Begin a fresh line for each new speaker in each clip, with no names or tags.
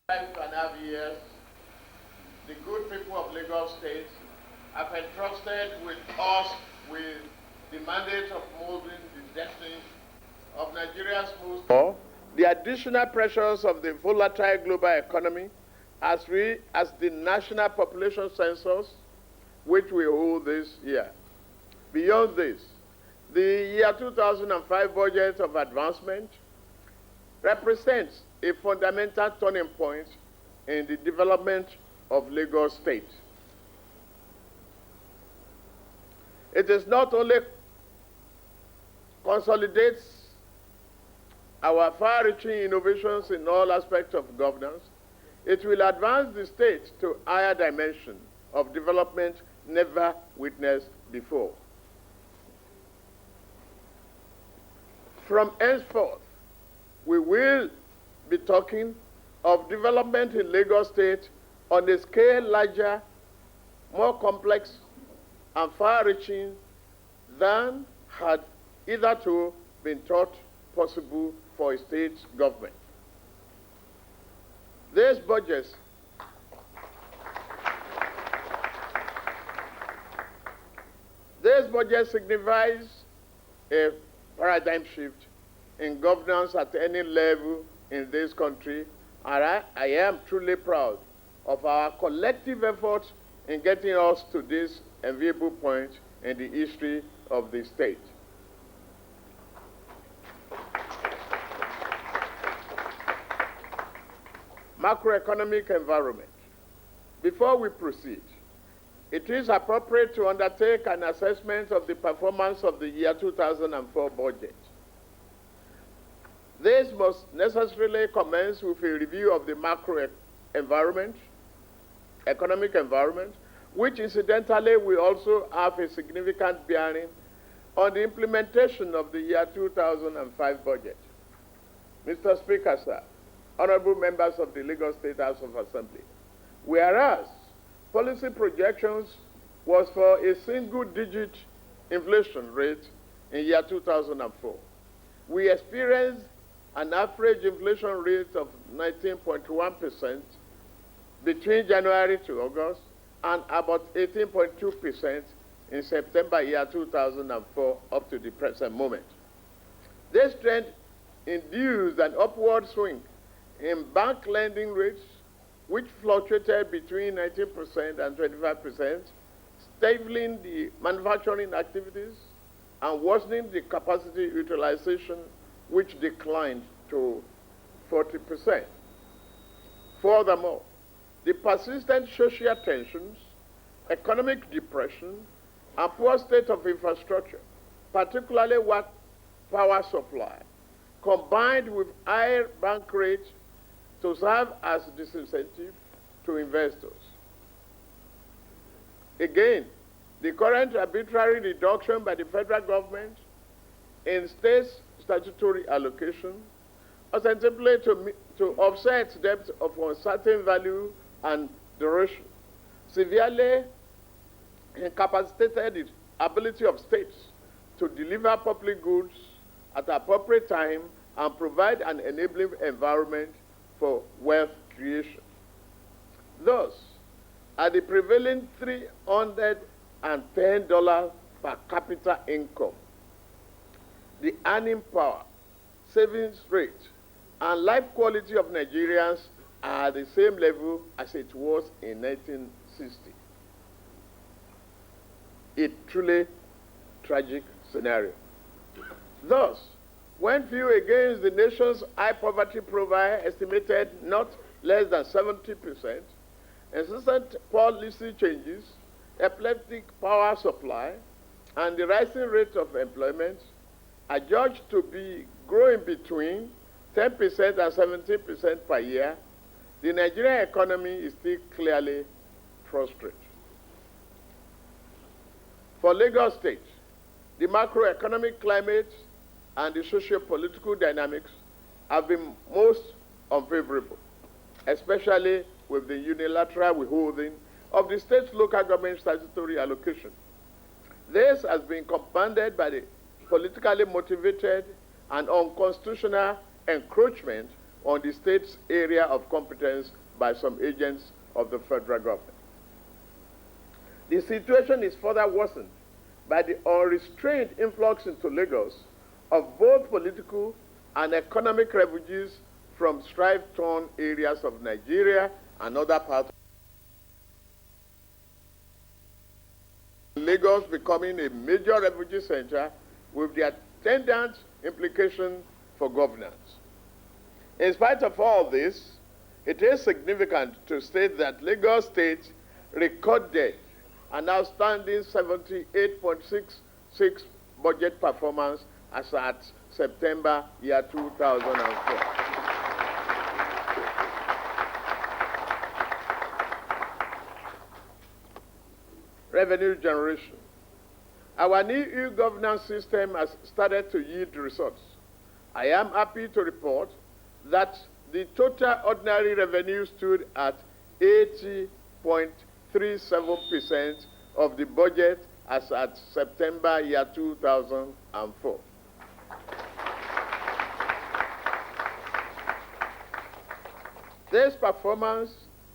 5.5 years, the good people of Lagos State have entrusted with us with the mandate of molding the destiny of Nigeria's most. The additional pressures of the volatile global economy as the national population census, which we hold this year. Beyond this, the year 2005 budget of advancement represents a fundamental turning point in the development of Lagos State. It is not only consolidates our far-reaching innovations in all aspects of governance, it will advance the state to higher dimension of development never witnessed before. From henceforth, we will be talking of development in Lagos State on a scale larger, more complex, and far-reaching than had hitherto been thought possible for a state government. This budget signifies a paradigm shift in governance at any level in this country, and I am truly proud of our collective efforts in getting us to this enviable point in the history of the state. Macroeconomic environment. Before we proceed, it is appropriate to undertake an assessment of the performance of the year 2004 budget. This must necessarily commence with a review of the macro environment, economic environment, which incidentally will also have a significant bearing on the implementation of the year 2005 budget. Mr. Speaker, sir, honorable members of the Lagos State House of Assembly, whereas policy projections was for a single-digit inflation rate in year 2004, we experienced an average inflation rate of 19.1% between January to August and about 18.2% in September year 2004 up to the present moment. This trend induced an upward swing in bank lending rates, which fluctuated between 19% and 25%, stifling the manufacturing activities and worsening the capacity utilization, which declined to 40%. Furthermore, the persistent social tensions, economic depression, and poor state of infrastructure, particularly power supply, combined with higher bank rates to serve as disincentive to investors. Again, the current arbitrary reduction by the federal government in states' statutory allocation, ostensibly to offset debt of uncertain value and duration, severely incapacitated the ability of states to deliver public goods at appropriate time and provide an enabling environment for wealth creation. Thus, at the prevailing $310 per capita income, the earning power, savings rate, and life quality of Nigerians are at the same level as it was in 1960. A truly tragic scenario. Thus, when viewed against the nation's high poverty profile, estimated not less than 70%, incessant policy changes, epileptic power supply, and the rising rate of employment are judged to be growing between 10% and 17% per year, the Nigerian economy is still clearly prostrate. For Lagos State, the macroeconomic climate and the socio-political dynamics have been most unfavorable, especially with the unilateral withholding of the state's local government statutory allocation. This has been compounded by the politically motivated and unconstitutional encroachment on the state's area of competence by some agents of the federal government. The situation is further worsened by the unrestrained influx into Lagos of both political and economic refugees from strife-torn areas of Nigeria and other parts. Lagos becoming a major refugee center with the attendant implication for governance. In spite of all this, it is significant to state that Lagos State recorded an outstanding 78.66 budget performance as at September year 2004. Revenue generation. Our new e-governance system has started to yield results. I am happy to report that the total ordinary revenue stood at 80.37% of the budget as at September year 2004. This performance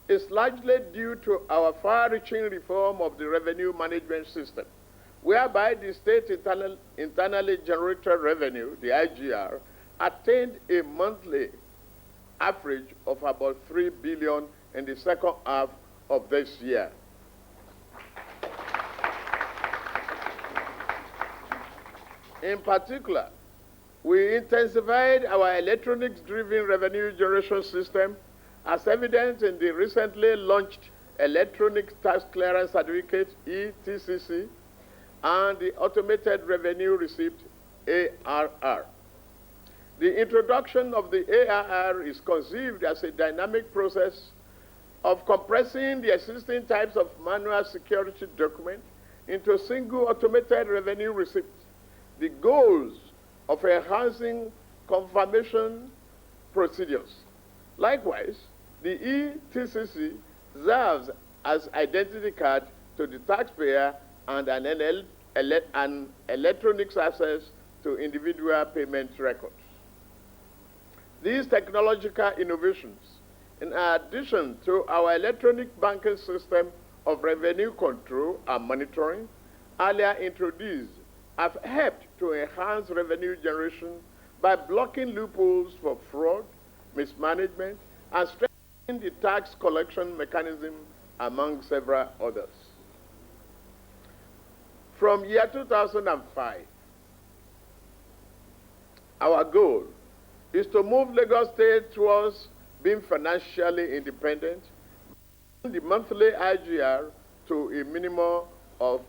is largely due to our far-reaching reform of the revenue management system, whereby the state internally generated revenue, the IGR, attained a monthly average of about 3 billion in the second half of this year. In particular, we intensified our electronics-driven revenue generation system as evident in the recently launched Electronic Tax Clearance Certificate, ETCC, and the Automated Revenue Receipt, ARR. The introduction of the ARR is conceived as a dynamic process of compressing the existing types of manual security document into a single automated revenue receipt. The goals of enhancing confirmation procedures. Likewise, the ETCC serves as identity card to the taxpayer and an electronic access to individual payment records. These technological innovations, in addition to our electronic banking system of revenue control and monitoring, earlier introduced, have helped to enhance revenue generation by blocking loopholes for fraud, mismanagement, and strengthening the tax collection mechanism, among several others. From year 2005, our goal is to move Lagos State towards being financially independent, the monthly IGR to a minimum of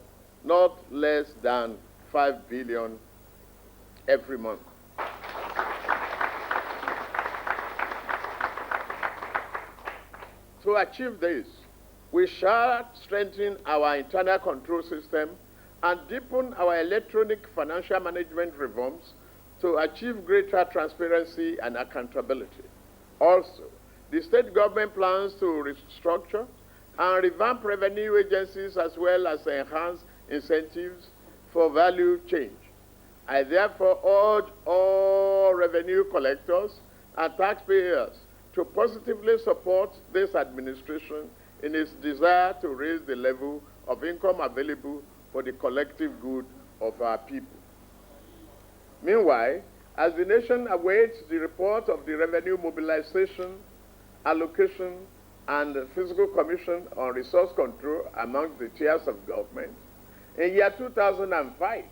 not less than 5 billion every month. To achieve this, we shall strengthen our internal control system and deepen our electronic financial management reforms to achieve greater transparency and accountability. Also, the state government plans to restructure and revamp revenue agencies as well as enhance incentives for value change. I therefore urge all revenue collectors and taxpayers to positively support this administration in its desire to raise the level of income available for the collective good of our people. Meanwhile, as the nation awaits the report of the Revenue Mobilization, Allocation, and Fiscal Commission on Resource Control among the tiers of government, in year 2005,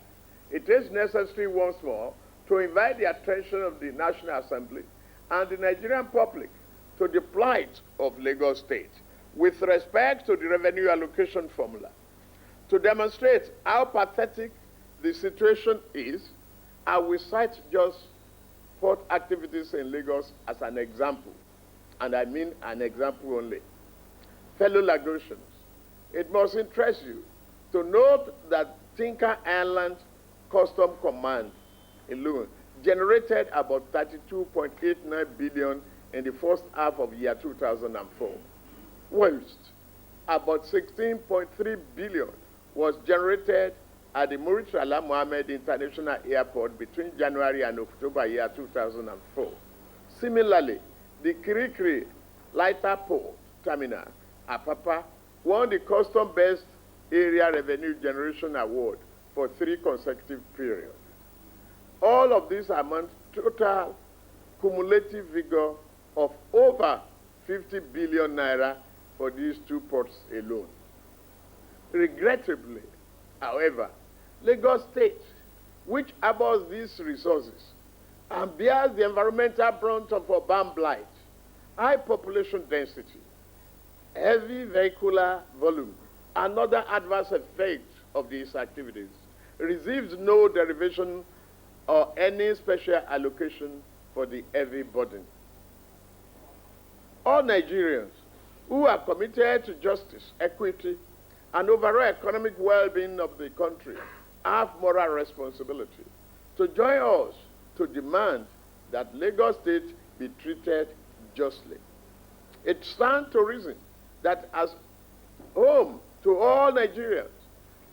it is necessary once more to invite the attention of the National Assembly and the Nigerian public to the plight of Lagos State with respect to the revenue allocation formula. To demonstrate how pathetic the situation is, I will cite just port activities in Lagos as an example, and I mean an example only. Fellow Lagosians, it must interest you to note that Tinker Island Custom Command alone generated about 32.89 billion in the first half of year 2004, whilst about 16.3 billion was generated at the Murtala Mohammed International Airport between January and October year 2004. Similarly, The Kirikiri Lighter Port Terminal, Apapa, won the Custom-Based Area Revenue Generation Award for 3 consecutive periods. All of these amount total cumulative figure of over 50 billion naira for these 2 ports alone. Regrettably, however, Lagos State, which harbors these resources and bears the environmental brunt of urban blight, high population density, heavy vehicular volume, and other adverse effects of these activities, receives no derivation or any special allocation for the heavy burden. All Nigerians who are committed to justice, equity, and overall economic well-being of the country have moral responsibility to join us to demand that Lagos State be treated justly. It stands to reason that as home to all Nigerians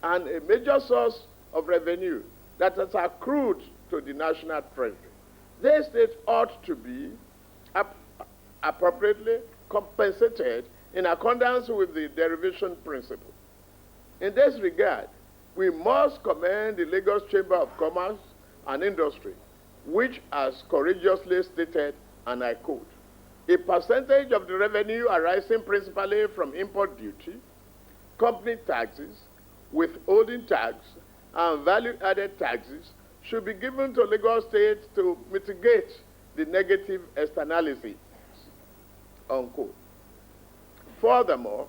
and a major source of revenue that has accrued to the national treasury, the state ought to be appropriately compensated in accordance with the derivation principle. In this regard, we must commend the Lagos Chamber of Commerce and Industry, which has courageously stated, and I quote, "A percentage of the revenue arising principally from import duty, company taxes, withholding tax, and value-added taxes should be given to Lagos State to mitigate the negative externalities," unquote. Furthermore,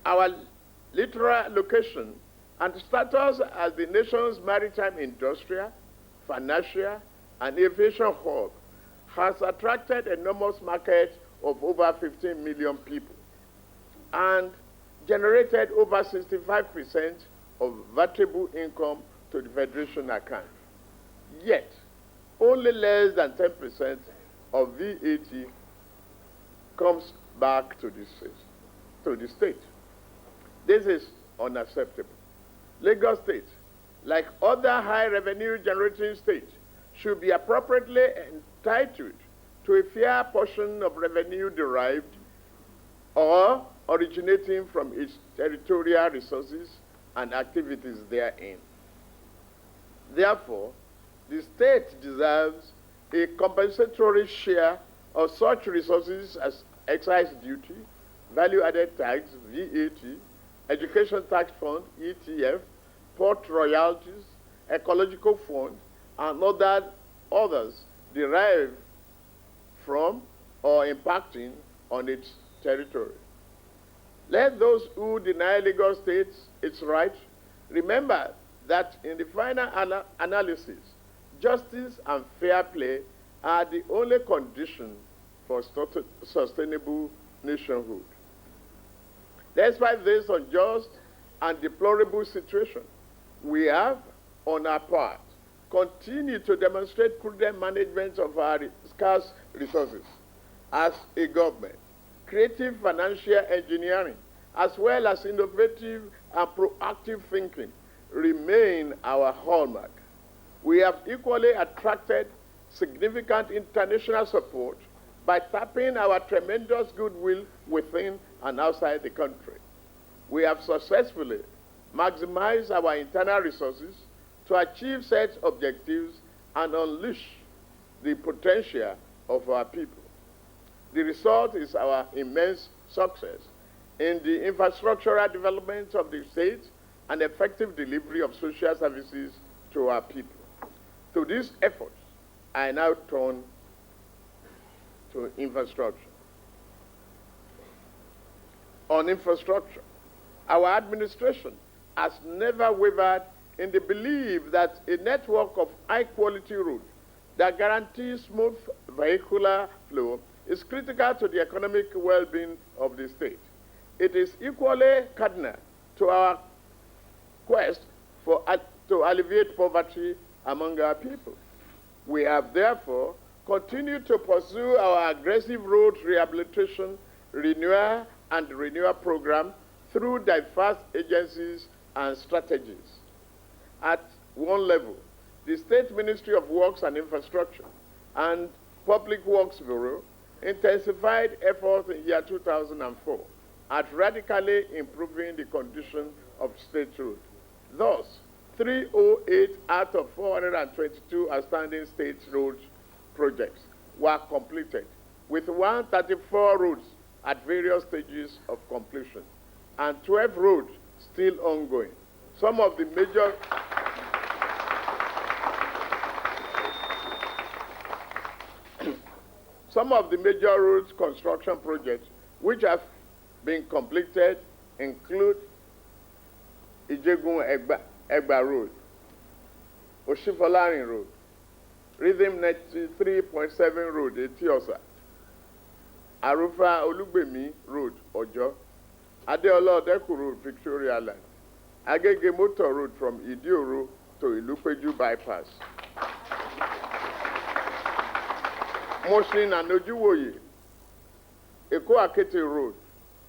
our literal location and status as the nation's maritime industrial, financial, and aviation hub has attracted enormous market of over 15 million people and generated over 65% of valuable income to the Federation account. Yet, only less than 10% of VAT comes back to the state. This is unacceptable. Lagos State, like other high revenue generating states, should be appropriately entitled to a fair portion of revenue derived or originating from its territorial resources and activities therein. Therefore, the state deserves a compensatory share of such resources as excise duty, value-added tax, VAT, education tax fund, ETF, port royalties, ecological fund, and others derived from or impacting on its territory. Let those who deny Lagos State its right remember that in the final analysis, justice and fair play are the only condition for sustainable nationhood. Despite this unjust and deplorable situation, we have, on our part, continued to demonstrate prudent management of our scarce resources as a government. Creative financial engineering, as well as innovative and proactive thinking, remain our hallmark. We have equally attracted significant international support by tapping our tremendous goodwill within and outside the country. We have successfully maximized our internal resources to achieve such objectives and unleash the potential of our people. The result is our immense success in the infrastructural development of the state and effective delivery of social services to our people. To these efforts, I now turn to infrastructure. On infrastructure, our administration has never wavered in the belief that a network of high-quality roads that guarantees smooth vehicular flow is critical to the economic well-being of the state. It is equally cardinal to our quest to alleviate poverty among our people. We have therefore continued to pursue our aggressive road rehabilitation, renewal, and renewal program through diverse agencies and strategies. At one level, the State Ministry of Works and Infrastructure and Public Works Bureau intensified efforts in year 2004 at radically improving the condition of state roads. Thus, 308 out of 422 outstanding state road projects were completed, with 134 roads at various stages of completion and 12 roads still ongoing. Some of the major roads construction projects which have been completed include Ijegun Egba Road, Oshifolarin Road, Rhythm 93.7 Road, Etiosa, Arufa Olugbemi Road, Ojo, Adeola Odeku Road, Victoria Line, Agege Motor Road from Idioro to Ilupeju Bypass, Moshin and Ojuwoye, Eko Akete Road,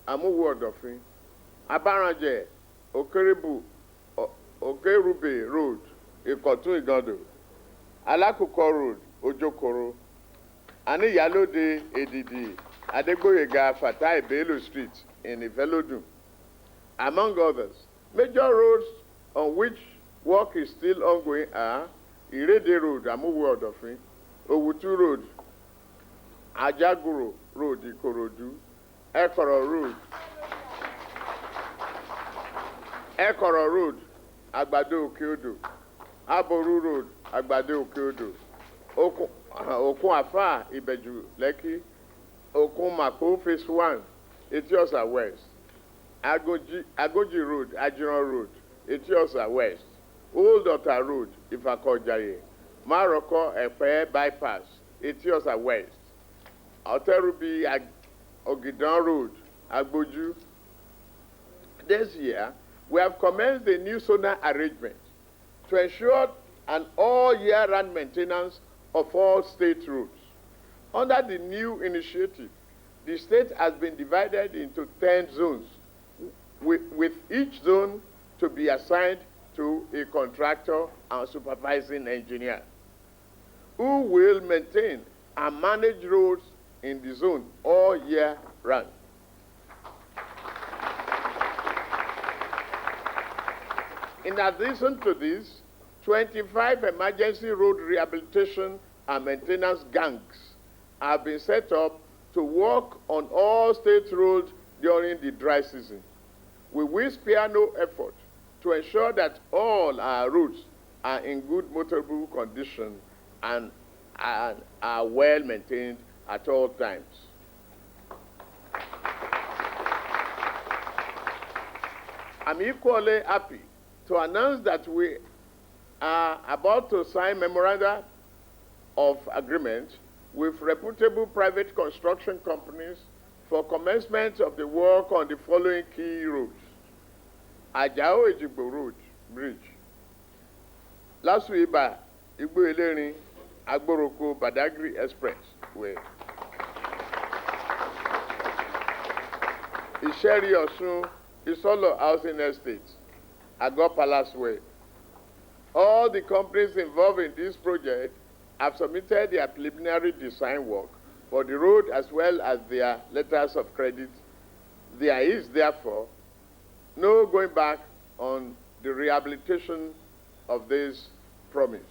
Amuwu Odofin, Abaranje, Okerebu, Okerube Road, Ikotun Igando, Alakuko Road, Ojokoro, Aniyalode Edidi, Adegboyega Fatai Bello Street in Ivelodun, among others. Major roads on which work is still ongoing are Irede Road, Amuwu Odofin, Owutu Road, Ajaguro Road, Ikorodu, Ekoro Road, Agbado Okeodo, Aboru Road, Agbado Okeodo, Okun Afa, Ibeju, Lekki, Okun Mako Phase 1, Etiosa West, Agoji Road, Ajiran Road, Etiosa West, Old Ota Road, Ifakojaye, Maroko Epe Bypass, Etiosa West, Oterubi Ogidan Road, Agboju. This year, we have commenced a new zonal arrangement to ensure an all-year-round maintenance of all state roads. Under the new initiative, the state has been divided into 10 zones, with each zone to be assigned to a contractor and supervising engineer, who will maintain and manage roads in the zone all year round. In addition to this, 25 emergency road rehabilitation and maintenance gangs have been set up to work on all state roads during the dry season. We will spare no effort to ensure that all our roads are in good motorable condition and are well maintained at all times. I'm equally happy to announce that we are about to sign memoranda of agreement with reputable private construction companies for commencement of the work on the following key roads: Ajao Ejigbo Road Bridge, Lasuiba Igbo Elerin Agboroko Badagry Expressway, Isheri Osun Isolo Housing Estate, Agor Palace Way. All the companies involved in this project have submitted their preliminary design work for the road as well as their letters of credit. There is, therefore, no going back on the rehabilitation of this promise.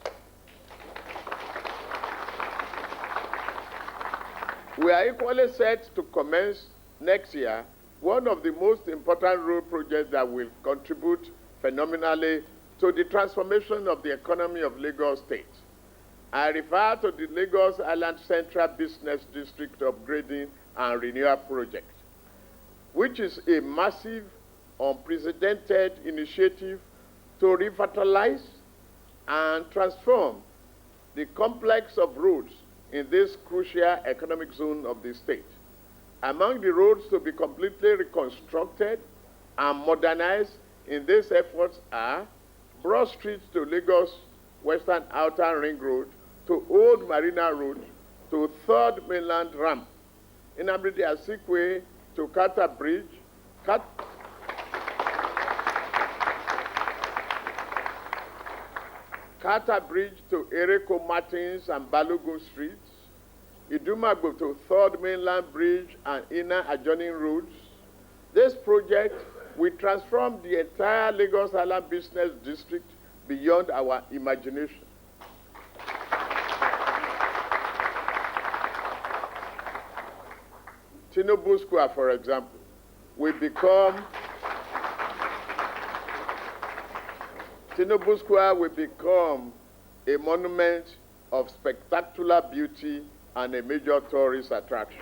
We are equally set to commence next year one of the most important road projects that will contribute phenomenally to the transformation of the economy of Lagos State. I refer to the Lagos Island Central Business District Upgrading and Renewal Project, which is a massive, unprecedented initiative to revitalize and transform the complex of roads in this crucial economic zone of the state. Among the roads to be completely reconstructed and modernized in these efforts are Broad Street to Lagos Western Outer Ring Road, to Old Marina Road, to 3rd Mainland Ramp, Nnamdi Azikiwe to Carter Bridge, Carter Bridge to Ereko Martins and Balogun Streets, Idumagbo to Third Mainland Bridge and inner adjoining roads. This project will transform the entire Lagos Island Business District beyond our imagination. Tinubu Square, for example, will become a monument of spectacular beauty and a major tourist attraction.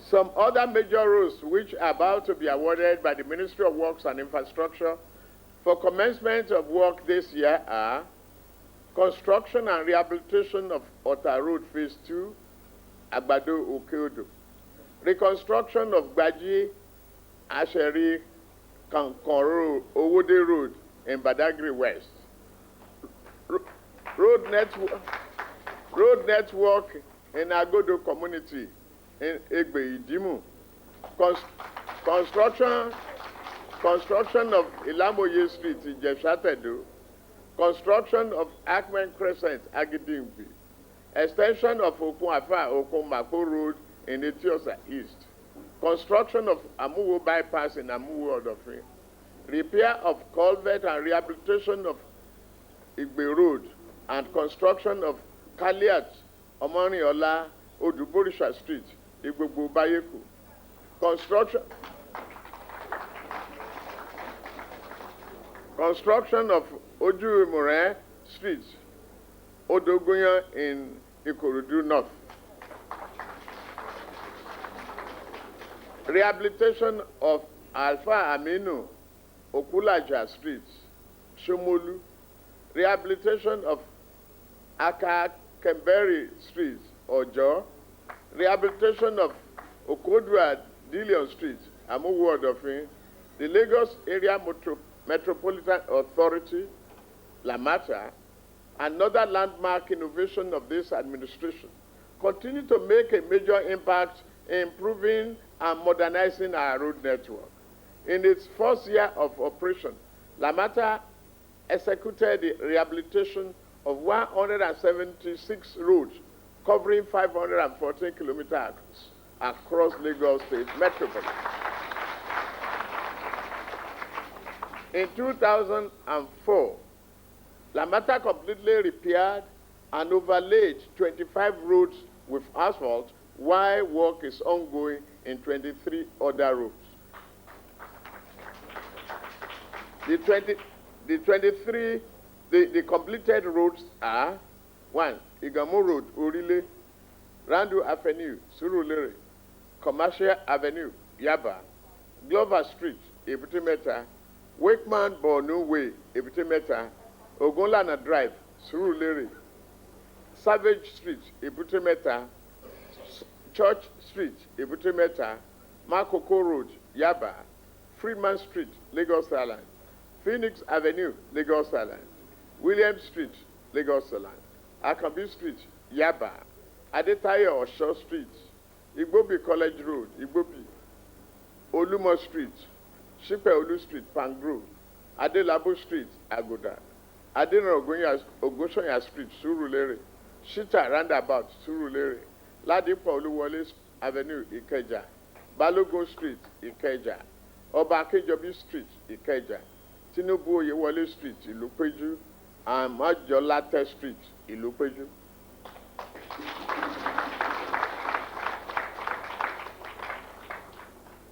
Some other major roads which are about to be awarded by the Ministry of Works and Infrastructure for commencement of work this year are construction and rehabilitation of Ota Road Phase 2, Agbado Okeodo, reconstruction of Gbaji, Asheri, Kankoro, Owode Road in Badagry West, road network in Agodo community in Egbe Idimu, construction of Ilamoye Street in Jeshatedo, construction of Ahmed Crescent, Agidimbi, extension of Okunmako Road in Etiosa East, construction of Amuwo Bypass in Amuwo Odofin, repair of culvert and rehabilitation of Igbe Road, and construction of Kaliat, Omoniola, Oduborisha Street, Igbogbo Bayeku, construction of Ojuemore Street, Odogoyan in Ikorodu North, rehabilitation of Alpha Aminu, Okulaja Street, Shomolu, rehabilitation of Aka Kemberi Street, Ojo, rehabilitation of Okodua Dilion Street, Amuwo Odofin, the Lagos Area Metropolitan Authority, Lamata, another landmark innovation of this administration, continue to make a major impact in improving and modernizing our road network. In its first year of operation, Lamata executed the rehabilitation of 176 roads covering 514 kilometers across Lagos State metropolis. In 2004, Lamata completely repaired and overlaid 25 roads with asphalt, while work is ongoing in 23 other roads. The completed roads are 1. Igamu Road, Orile, Randu Avenue, Surulere, Commercial Avenue, Yaba, Glover Street, Ebutimeta, Wakeman Borno Way, Ebutimeta, Ogunlana Drive, Surulere, Savage Street, Ebutimeta, Church Street, Ebutimeta, Makoko Road, Yaba, Freeman Street, Lagos Island, Phoenix Avenue, Lagos Island, William Street, Lagos Island, Akambi Street, Yaba, Adetayo Osho Street, Igbobi College Road, Igbobi, Olumo Street, Shipeolu Street, Pangro, Adelabo Street, Agoda, Adeno Ogoshonya Street, Surulere, Shita Roundabout, Surulere, Ladipo Oluwole Avenue, Ikeja, Balogun Street, Ikeja, Oba Akejobi Street, Ikeja, Tinubu Oyewole Street, Ilupeju, and Majolate Street, Ilupeju.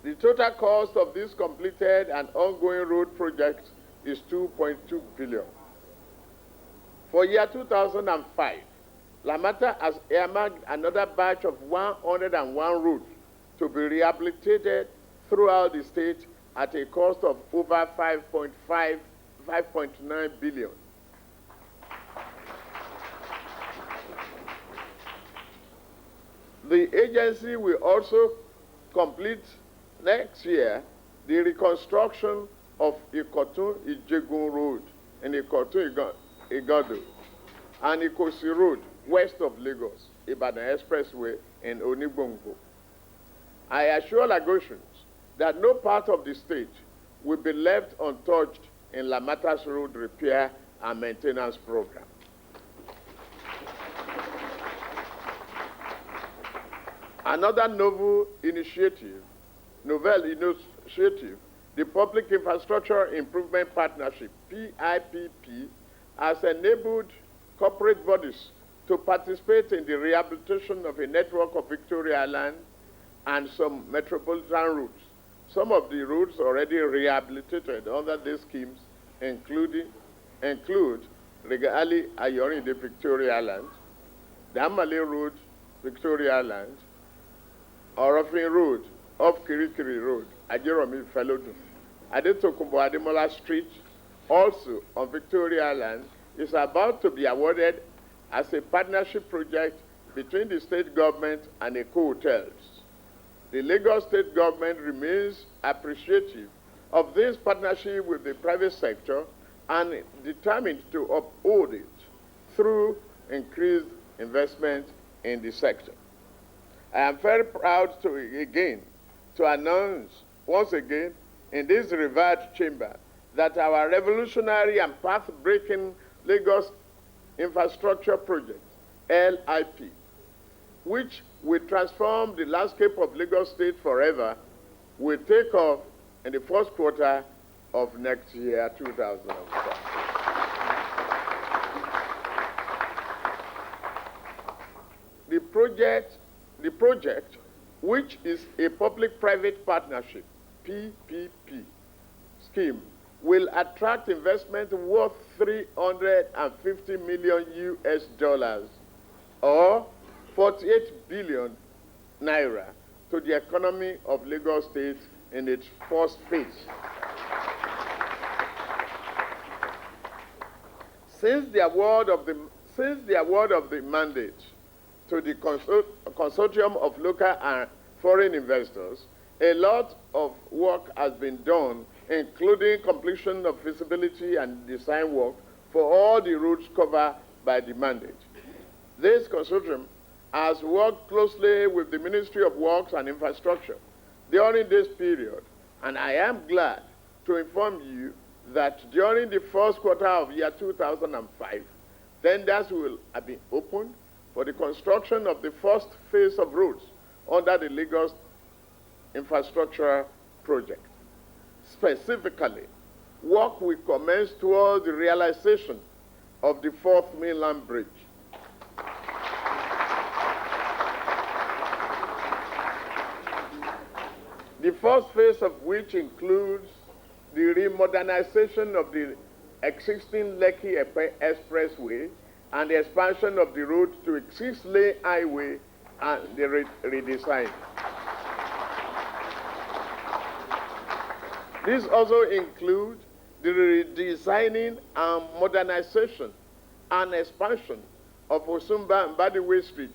The total cost of this completed and ongoing road project is 2.2 billion. For year 2005, Lamata has earmarked another batch of 101 roads to be rehabilitated throughout the state at a cost of over 5.9 billion. The agency will also complete next year the reconstruction of Ikotun Ijegun Road in Ikotun Igado and Ikosi Road west of Lagos, Ibadan Expressway in Onigbongo. I assure Lagosians that no part of the state will be left untouched in Lamata's road repair and maintenance program. Another novel initiative, the Public Infrastructure Improvement Partnership, PIPP, has enabled corporate bodies to participate in the rehabilitation of a network of Victoria Island and some metropolitan routes. Some of the routes already rehabilitated under these schemes include Regali Ayorinde Victoria Island, the Amale Road, Victoria Island, Orofin Road, off Kirikiri Road, Ajeromi Felodu. Adetokunbo Ademola Street, also on Victoria Island, is about to be awarded as a partnership project between the state government and Eco Hotels. The Lagos state government remains appreciative of this partnership with the private sector and determined to uphold it through increased investment in the sector. I am very proud to announce once again in this revered chamber that our revolutionary and path-breaking Lagos Infrastructure Project, LIP, which will transform the landscape of Lagos State forever, will take off in the first quarter of next year, 2004. The project, which is a public-private partnership, PPP, scheme, will attract investment worth $350 million US, or 48 billion naira, to the economy of Lagos State in its first phase. Since the award of the mandate to the consortium of local and foreign investors, a lot of work has been done, including completion of feasibility and design work for all the routes covered by the mandate. This consortium has worked closely with the Ministry of Works and Infrastructure during this period, and I am glad to inform you that during the first quarter of year 2005, tenders will have been opened for the construction of the first phase of roads under the Lagos Infrastructure Project. Specifically, work will commence towards the realization of the fourth mainland bridge. The first phase of which includes the remodernization of the existing Lekki Expressway and the expansion of the road to a 6-lane highway and the redesign. This also includes the redesigning and modernization and expansion of Osumba and Badiwe Street,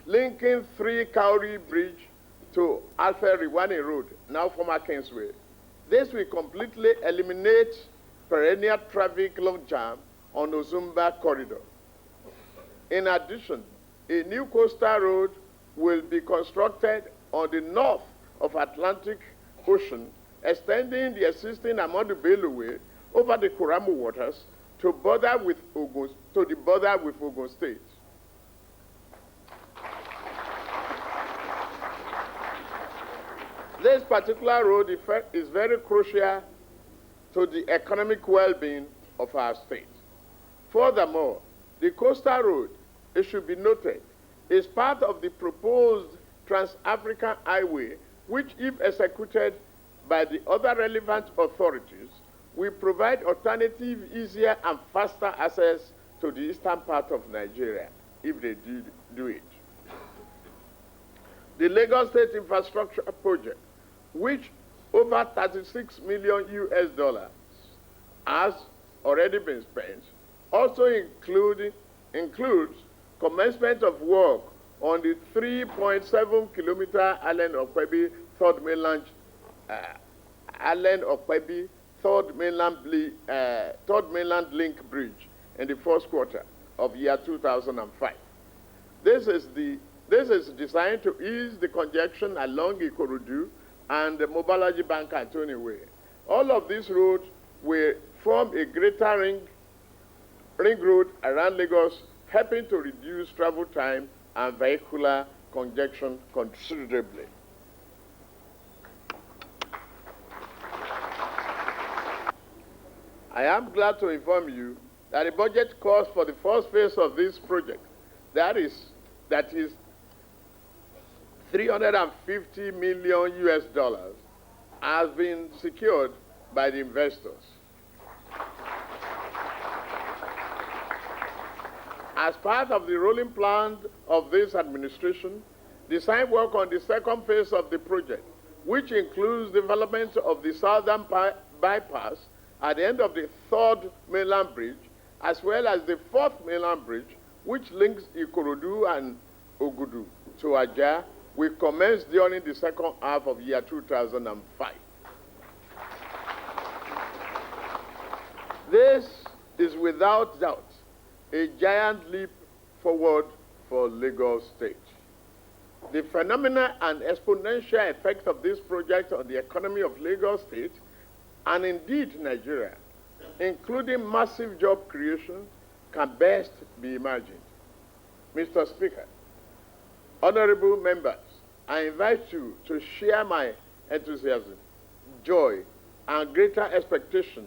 linking 3 Kauri Bridge to Alfred Riwani Road, now former Kingsway. This will completely eliminate perennial traffic logjam on Ozumba corridor. In addition, a new coastal road will be constructed on the north of Atlantic Ocean, extending the existing Ahmadu Bello Way over the Kuramu waters to the border with Ogun State. This particular road is very crucial to the economic well-being of our state. Furthermore, the coastal road, it should be noted, is part of the proposed Trans-African Highway, which, if executed by the other relevant authorities, will provide alternative, easier, and faster access to the eastern part of Nigeria, if they do it. The Lagos State Infrastructure Project, which over $36 million US has already been spent, also includes commencement of work on the 3.7-kilometer Island of Kwebi Third Mainland Link Bridge in the first quarter of year 2005. This is designed to ease the congestion along Ikorodu and the Mobalaji Bank Antony Way. All of these roads will form a greater ring ring road around Lagos, helping to reduce travel time and vehicular congestion considerably. I am glad to inform you that the budget cost for the first phase of this project, that is 350 million US dollars, has been secured by the investors. As part of the rolling plan of this administration, design work on the second phase of the project, which includes development of the southern bypass at the end of the third mainland bridge, as well as the fourth mainland bridge, which links Ikorodu and Ogudu to Ajah, will commence during the second half of year 2005. This is without doubt a giant leap forward for Lagos State. The phenomenal and exponential effect of this project on the economy of Lagos State, and indeed Nigeria, including massive job creation, can best be imagined. Mr. Speaker, honorable members, I invite you to share my enthusiasm, joy, and greater expectation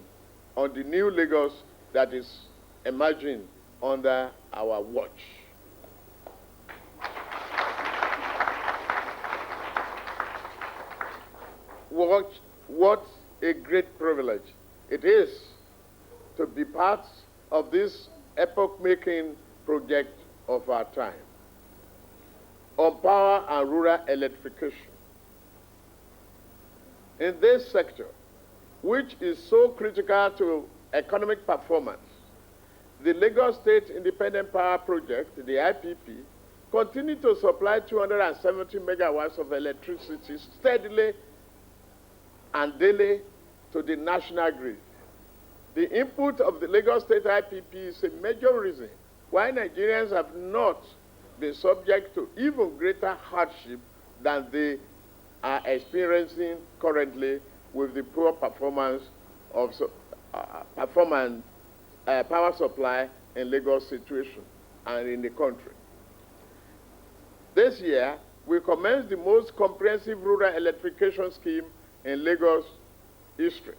on the new Lagos that is emerging under our watch. What a great privilege it is to be part of this epoch-making project of our time on power and rural electrification. In this sector, which is so critical to economic performance, the Lagos State Independent Power Project, the IPP, continued to supply 270 megawatts of electricity steadily and daily to the national grid. The input of the Lagos State IPP is a major reason why Nigerians have not been subject to even greater hardship than they are experiencing currently with the poor performance of power supply in Lagos situation and in the country. This year, we commenced the most comprehensive rural electrification scheme in Lagos history.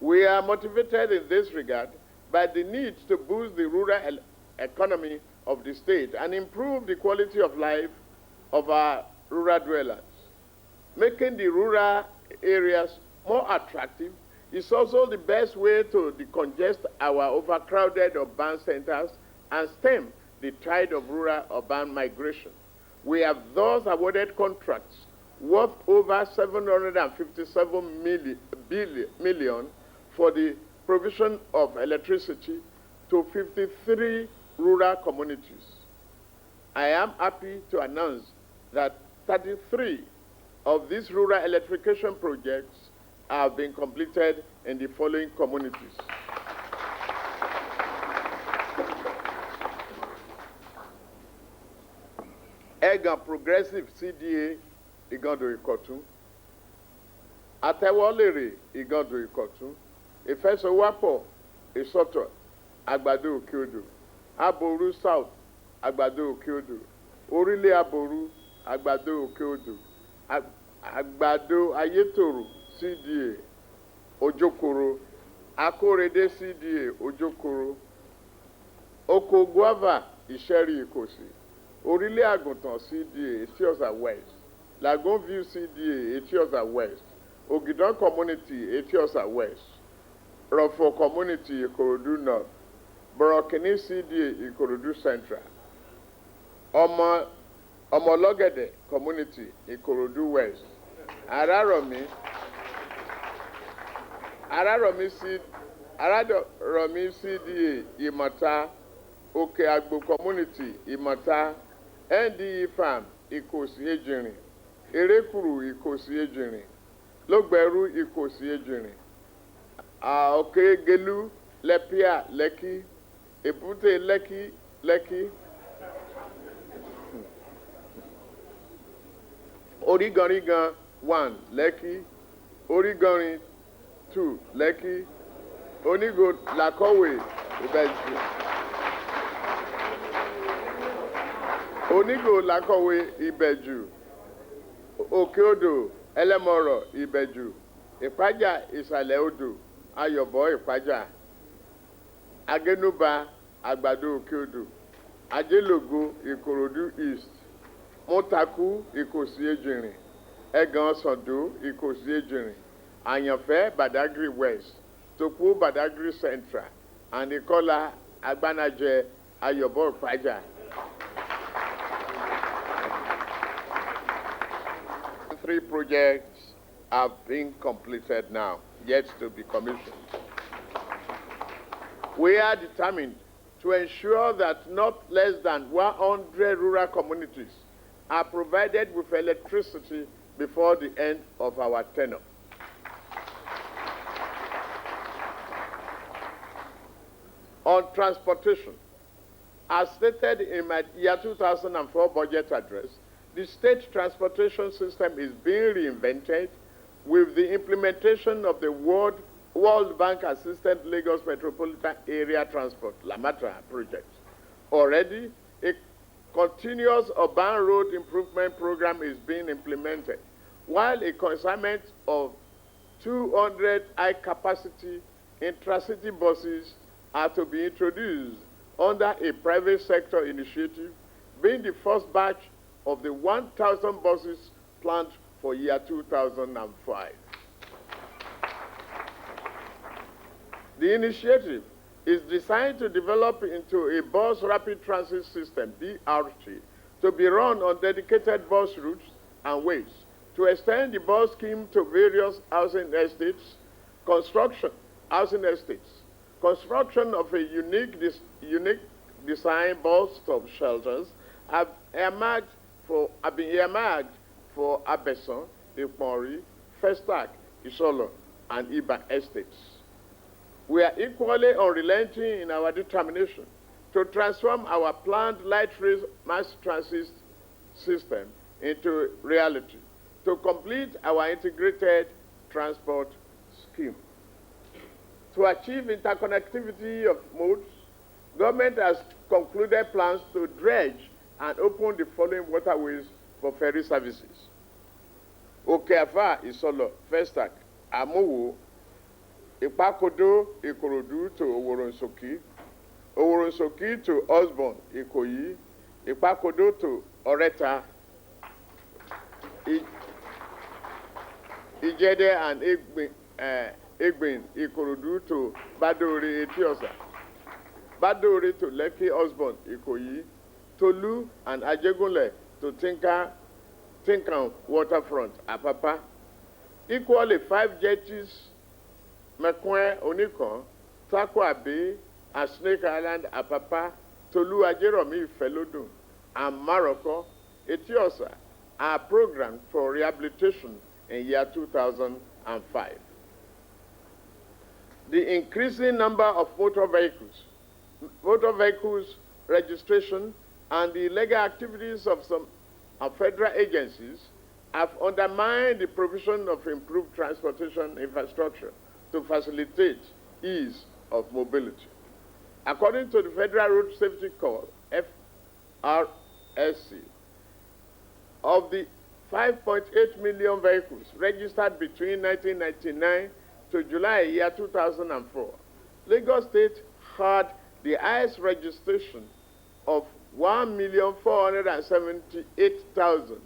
We are motivated in this regard by the need to boost the rural economy of the state and improve the quality of life of our rural dwellers. Making the rural areas more attractive is also the best way to decongest our overcrowded urban centers and stem the tide of rural urban migration. We have thus awarded contracts worth over 757 million for the provision of electricity to 53 rural communities. I am happy to announce that 33 of these rural electrification projects have been completed in the following communities. Egan Progressive CDA, Igando Ikotun. Atewolere, Igando Ikotun. Ifesowapo, Isoto, Agbado Okiodo. Aboru South, Agbado Okiodo. Orile Aboru, Agbado Okiodo. Agbado Ayetoru, CDA, Ojokoro. Akorede CDA, Ojokoro. Oko Guava, Isheri Ikosi. Orile Aguntan CDA, Etiosa West. Lagoon View CDA, Etiosa West. Ogidon Community, Etiosa West. Rofo Community, Ikorodu North. Borokini CDA, Ikorodu Central. Omologede Community, Ikorodu West. Araromi CDA, Imata. Oke Agbo Community, Imata. NDE Farm, Ikosi Ejirin. Erekuru, Ikosi Ejirin. Logberu, Ikosi Ejirin. Oke Gelu, Lepia, Lekki. Ebute Lekki. Origonigan 1, Lekki. Origoni 2, Lekki. Onigo Lakowe, Ìbẹ̀jú. Onígò làkọ̀wé Ìbẹ̀jú. Òkè odò Ẹlẹ́mọ̀rọ̀ Ìbẹ̀jú. Ìpájà ìsàlẹ̀ odò Ayọ̀bọ̀ Ìpájà. Agẹnúba Àgbàdo Òkè odò. Ajélògo Ìkòròdú East. Mútakú Ìkòsí Ejìnrìn. Ẹ̀gàn Sàndó Ìkòsí Ejìnrìn. Àyànfẹ́ Badagry West. Tòpó Badagry Central. And Ìkọlà Agbánájẹ Ayọ̀bọ̀ Ìpájà. Three projects have been completed now, yet to be commissioned. We are determined to ensure that not less than 100 rural communities are provided with electricity before the end of our tenure. On transportation, as stated in my year 2004 budget address, the state transportation system is being reinvented with the implementation of the World Bank Assisted Lagos Metropolitan Area Transport, LAMATRA project. Already, a continuous urban road improvement program is being implemented, while a consignment of 200 high-capacity intracity buses are to be introduced under a private sector initiative, being the first batch of the 1,000 buses planned for year 2005. The initiative is designed to develop into a bus rapid transit system, BRT, to be run on dedicated bus routes and ways, to extend the bus scheme to various housing estates, housing estates, construction of a unique design bus stop shelters have been earmarked for Abeson, Ipori, Festac, Isolo, and Iba estates. We are equally unrelenting in our determination to transform our planned light rail mass transit system into reality, to complete our integrated transport scheme. To achieve interconnectivity of modes, government has concluded plans to dredge and open the following waterways for ferry services: Okeafa, Isolo, Festac, Amuwo, Ipakodo, Ikorodu to Oworonsoki, Oworonsoki to Osborn, Ikoyi, Ipakodo to Oreta, Ijede and Egbin, Ikorodu to Badore, Etiosa, Badore to Lekki, Osborn, Ikoyi, Tolu and Ajegunle to Tinkan Waterfront, Apapa. Equally, 5 jetties, Mekwe, Onikon, Takwa Bay, and Snake Island, Apapa, Tolu Ajeromi, Felodun, and Morocco, Etiosa, are programmed for rehabilitation in year 2005. The increasing number of motor vehicles registration, and the illegal activities of some federal agencies have undermined the provision of improved transportation infrastructure to facilitate ease of mobility. According to the Federal Road Safety Corps, FRSC, of the 5.8 million vehicles registered between 1999 to July year 2004, Lagos State had the highest registration of 1,478,000,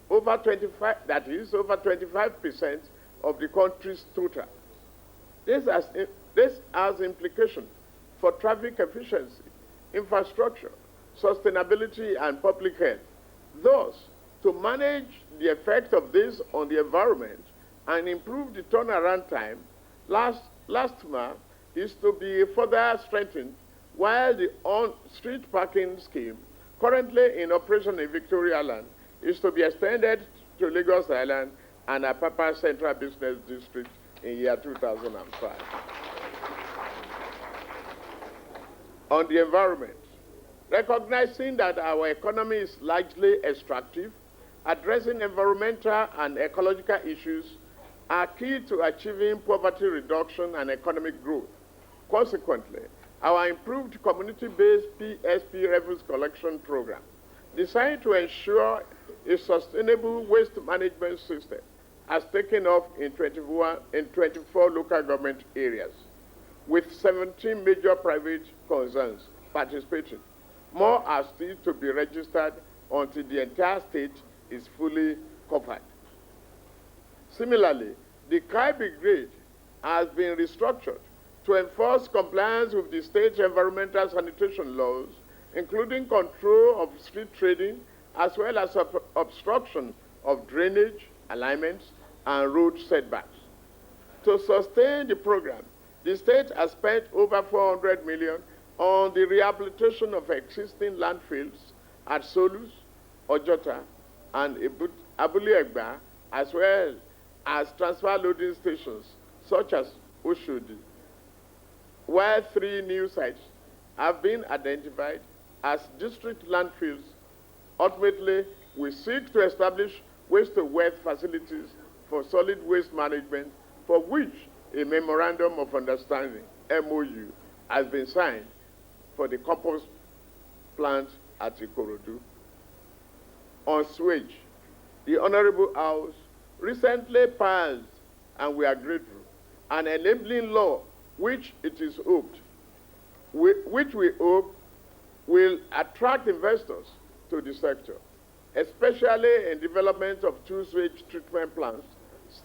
over 25, that is over 25% of the country's total. This has implications for traffic efficiency, infrastructure, sustainability, and public health. Thus, to manage the effect of this on the environment and improve the turnaround time, last month is to be further strengthened, while the on-street parking scheme, currently in operation in Victoria Island, is to be extended to Lagos Island and Apapa Central Business District in year 2005. On the environment, recognizing that our economy is largely extractive, addressing environmental and ecological issues are key to achieving poverty reduction and economic growth. Consequently, our improved community-based PSP revenues collection program, designed to ensure a sustainable waste management system, has taken off in 24 local government areas, with 17 major private concerns participating. More are still to be registered until the entire state is fully covered. Similarly, the crime brigade has been restructured to enforce compliance with the state's environmental sanitation laws, including control of street trading, as well as obstruction of drainage, alignments, and road setbacks. To sustain the program, the state has spent over 400 million on the rehabilitation of existing landfills at Solus, Ojota, and Abule Egba, as well as transfer loading stations such as Oshodi, where 3 new sites have been identified as district landfills. Ultimately, we seek to establish waste-to-wealth facilities for solid waste management, for which a Memorandum of Understanding, MOU, has been signed for the compost plant at Ikorodu. On sewage, the Honorable House recently passed, and we are grateful, an enabling law which we hope will attract investors to the sector, especially in development of 2 sewage treatment plants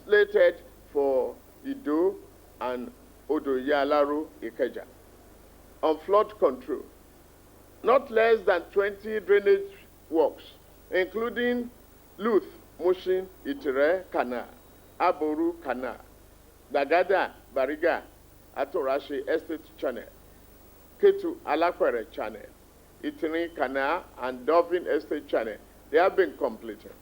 slated for Ido and Odoyalaru Ikeja. On flood control, not less than 20 drainage works, including Luth, Mushin, Itire Canal, Aboru Canal, Dagada, Bariga, Atorashi Estate Channel, Ketu Alakwere Channel, Itini Canal, and Dolphin Estate Channel, they have been completed.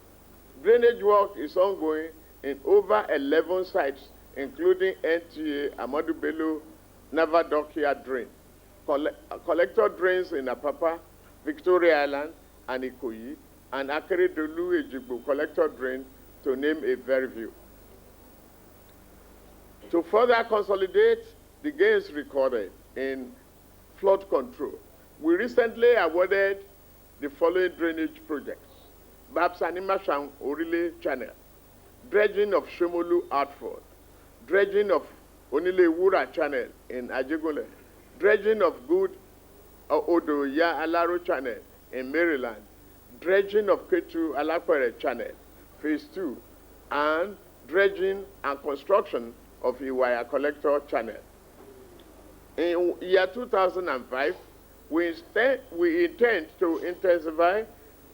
Drainage work is ongoing in over 11 sites, including NTA, Amadou Bello, Navadokia Drain, collector drains in Apapa, Victoria Island, and Ikoyi, and Akeredolu Ejigbo collector drain, to name a very few. To further consolidate the gains recorded in flood control, we recently awarded the following drainage projects: Babsanimashang Orile Channel, dredging of Shomolu Outford, dredging of Onilewura Channel in Ajegunle, dredging of Good Odoya Alaro Channel in Maryland, dredging of Ketu Alakwere Channel, Phase 2, and dredging and construction of Iwaya Collector Channel. In year 2005, we intend to intensify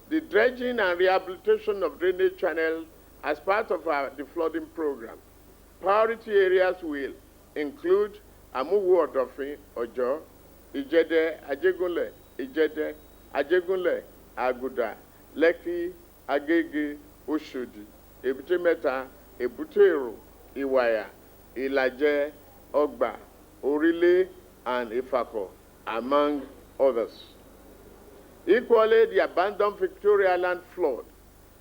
the dredging and rehabilitation of drainage channels as part of our deflooding program. Priority areas will include Amuwu Odofin, Ojo, Ijede, Ajegunle, Ijede, Ajegunle, Aguda, Lekki, Agege, Oshodi, Ebute Meta, Ebute Ero, Iwaya, Ilaje, Ogba, Orile, and Ifako, among others. Equally, the abandoned Victoria Island flood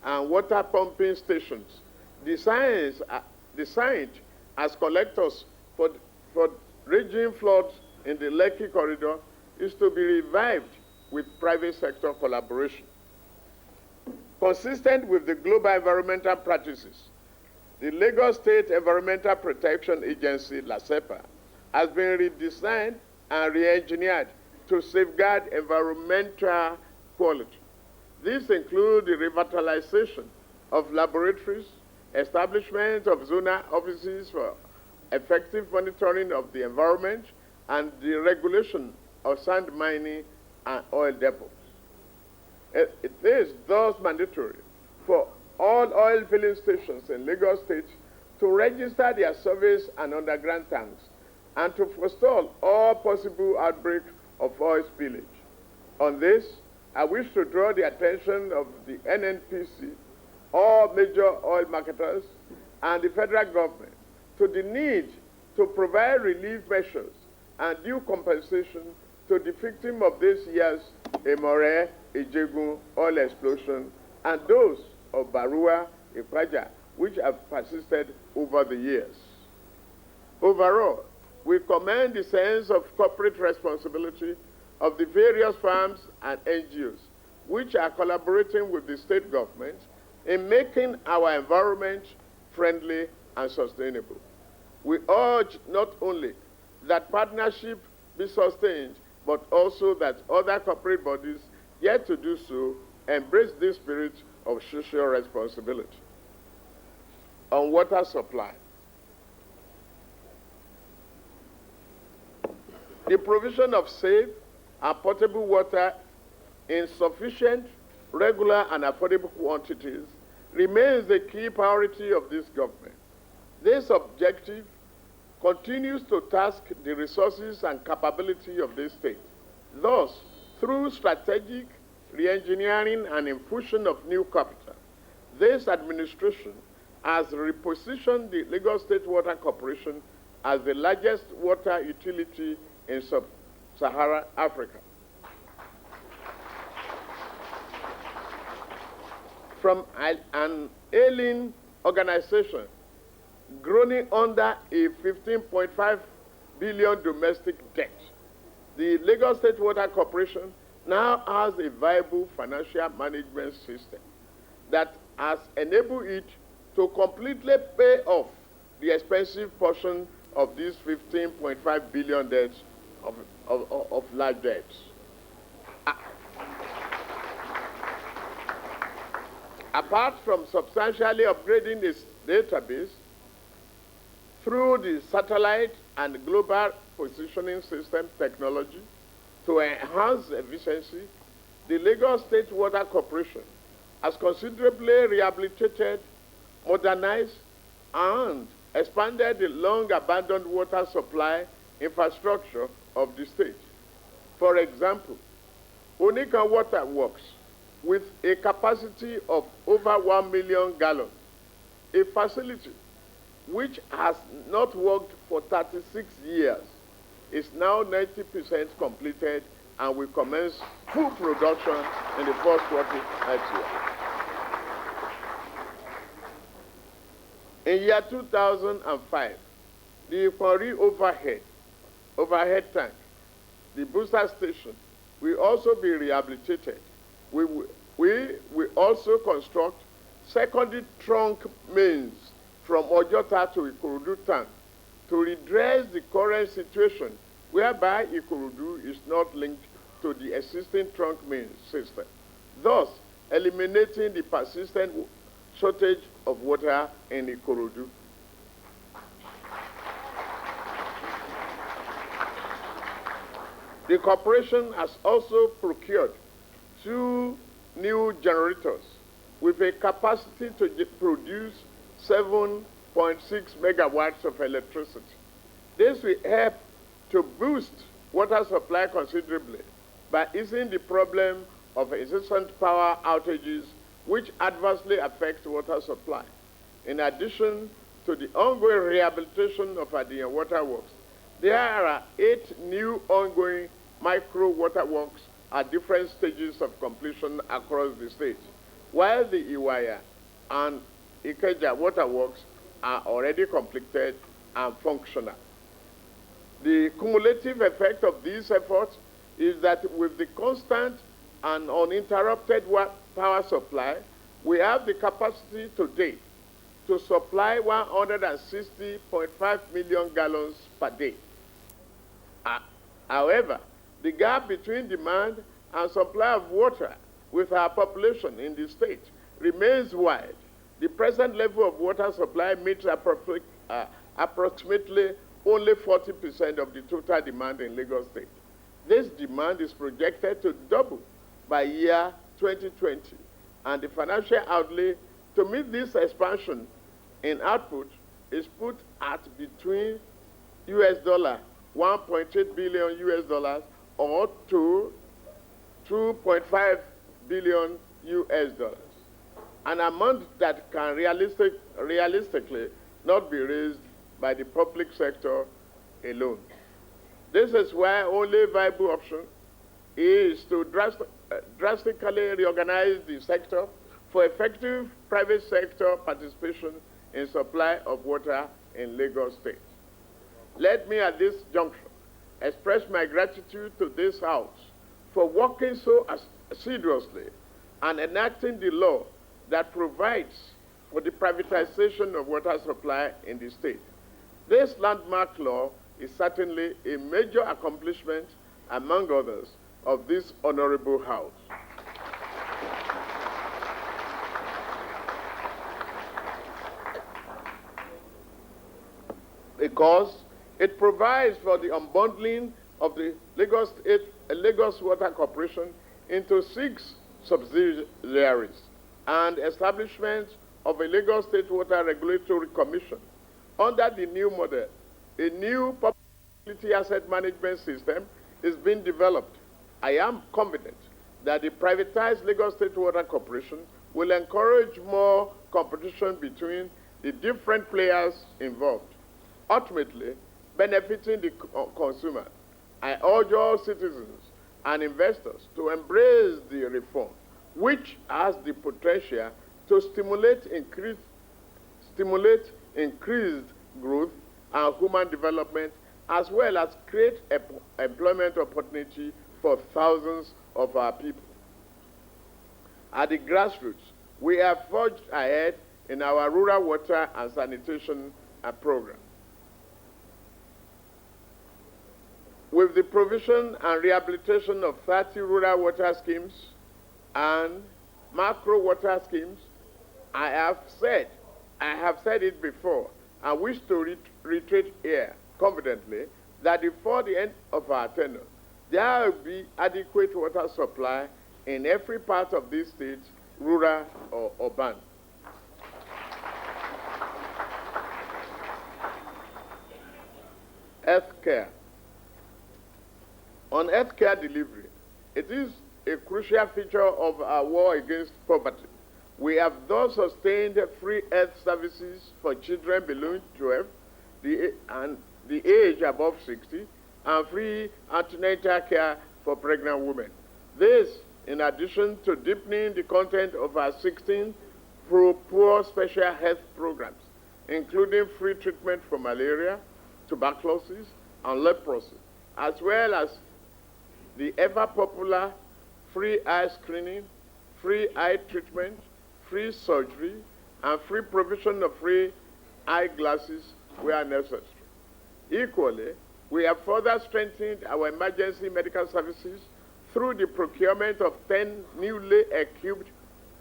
and water pumping stations, designed as collectors for raging floods in the Lekki corridor, is to be revived with private sector collaboration. Consistent with the global environmental practices, the Lagos State Environmental Protection Agency, LASEPA, has been redesigned and re-engineered to safeguard environmental quality. These include the revitalization of laboratories, establishment of zonal offices for effective monitoring of the environment, and the regulation of sand mining and oil depots. It is thus mandatory for all oil filling stations in Lagos State to register their surface and underground tanks and to forestall all possible outbreak of oil spillage. On this, I wish to draw the attention of the NNPC, all major oil marketers, and the federal government to the need to provide relief measures and due compensation to the victim of this year's Emore Ijegun oil explosion and those of Barua, Ipaja, which have persisted over the years. Overall, We commend the sense of corporate responsibility of the various firms and NGOs which are collaborating with the state government in making our environment friendly and sustainable. We urge not only that partnership be sustained, but also that other corporate bodies yet to do so embrace this spirit of social responsibility. On water supply, the provision of safe and potable water in sufficient, regular, and affordable quantities remains the key priority of this government. This objective continues to task the resources and capability of this state. Thus, through strategic re-engineering and infusion of new capital, this administration has repositioned the Lagos State Water Corporation as the largest water utility in sub-Saharan Africa. From an ailing organization groaning under a 15.5 billion domestic debt, the Lagos State Water Corporation now has a viable financial management system that has enabled it to completely pay off the expensive portion of these 15.5 billion debts of large debts. Apart from substantially upgrading its database through the satellite and global positioning system technology to enhance efficiency, the Lagos State Water Corporation has considerably rehabilitated, modernized, and expanded the long-abandoned water supply infrastructure of the state. For example, Onika Water Works, with a capacity of over 1 million gallons, a facility which has not worked for 36 years, is now 90% completed and will commence full production in the first quarter next year. In year 2005, the Ikwari overhead tank, the booster station, will also be rehabilitated. We will also construct secondary trunk mains from Ojota to Ikorodu tank to redress the current situation whereby Ikorodu is not linked to the existing trunk main system, thus eliminating the persistent shortage of water in Ikorodu. The corporation has also procured 2 new generators with a capacity to produce 7.6 megawatts of electricity. This will help to boost water supply considerably by easing the problem of incessant power outages which adversely affect water supply. In addition to the ongoing rehabilitation of Adiyan Water Works, there are 8 new ongoing micro water works at different stages of completion across the state, while the Iwaya and Ikeja Water Works are already completed and functional. The cumulative effect of these efforts is that with the constant and uninterrupted power supply, we have the capacity today to supply 160.5 million gallons per day. However, the gap between demand and supply of water with our population in the state remains wide. The present level of water supply meets approximately only 40% of the total demand in Lagos State. This demand is projected to double by year 2020, and the financial outlay to meet this expansion in output is put at between $1.8 billion or to $2.5 billion, an amount that can realistically not be raised by the public sector alone. This is why only viable option is to drastically reorganize the sector for effective private sector participation in supply of water in Lagos State. let me at this juncture express my gratitude to this House for working so assiduously and enacting the law that provides for the privatization of water supply in the state. This landmark law is certainly a major accomplishment, among others, of this honorable House. Because it provides for the unbundling of the Lagos Water Corporation into 6 subsidiaries and establishment of a Lagos State Water Regulatory Commission. Under the new model, a new public utility asset management system is being developed. I am confident that the privatized Lagos State Water Corporation will encourage more competition between the different players involved, ultimately benefiting the consumer. I urge all citizens and investors to embrace the reform, which has the potential to stimulate increased growth and human development, as well as create employment opportunity for thousands of our people. At the grassroots, we have forged ahead in our rural water and sanitation program. With the provision and rehabilitation of 30 rural water schemes and macro water schemes, I have said it before, and wish to reiterate here confidently that before the end of our tenure, there will be adequate water supply in every part of this state, rural or urban. Healthcare. On healthcare delivery, it is a crucial feature of our war against poverty. We have thus sustained free health services for children below 12 and the age above 60, and free antenatal care for pregnant women. This, in addition to deepening the content of our 16 pro-poor special health programs, including free treatment for malaria, tuberculosis, and leprosy, as well as the ever-popular free eye screening, free eye treatment, free surgery, and free provision of free eyeglasses where necessary. Equally, we have further strengthened our emergency medical services through the procurement of 10 newly equipped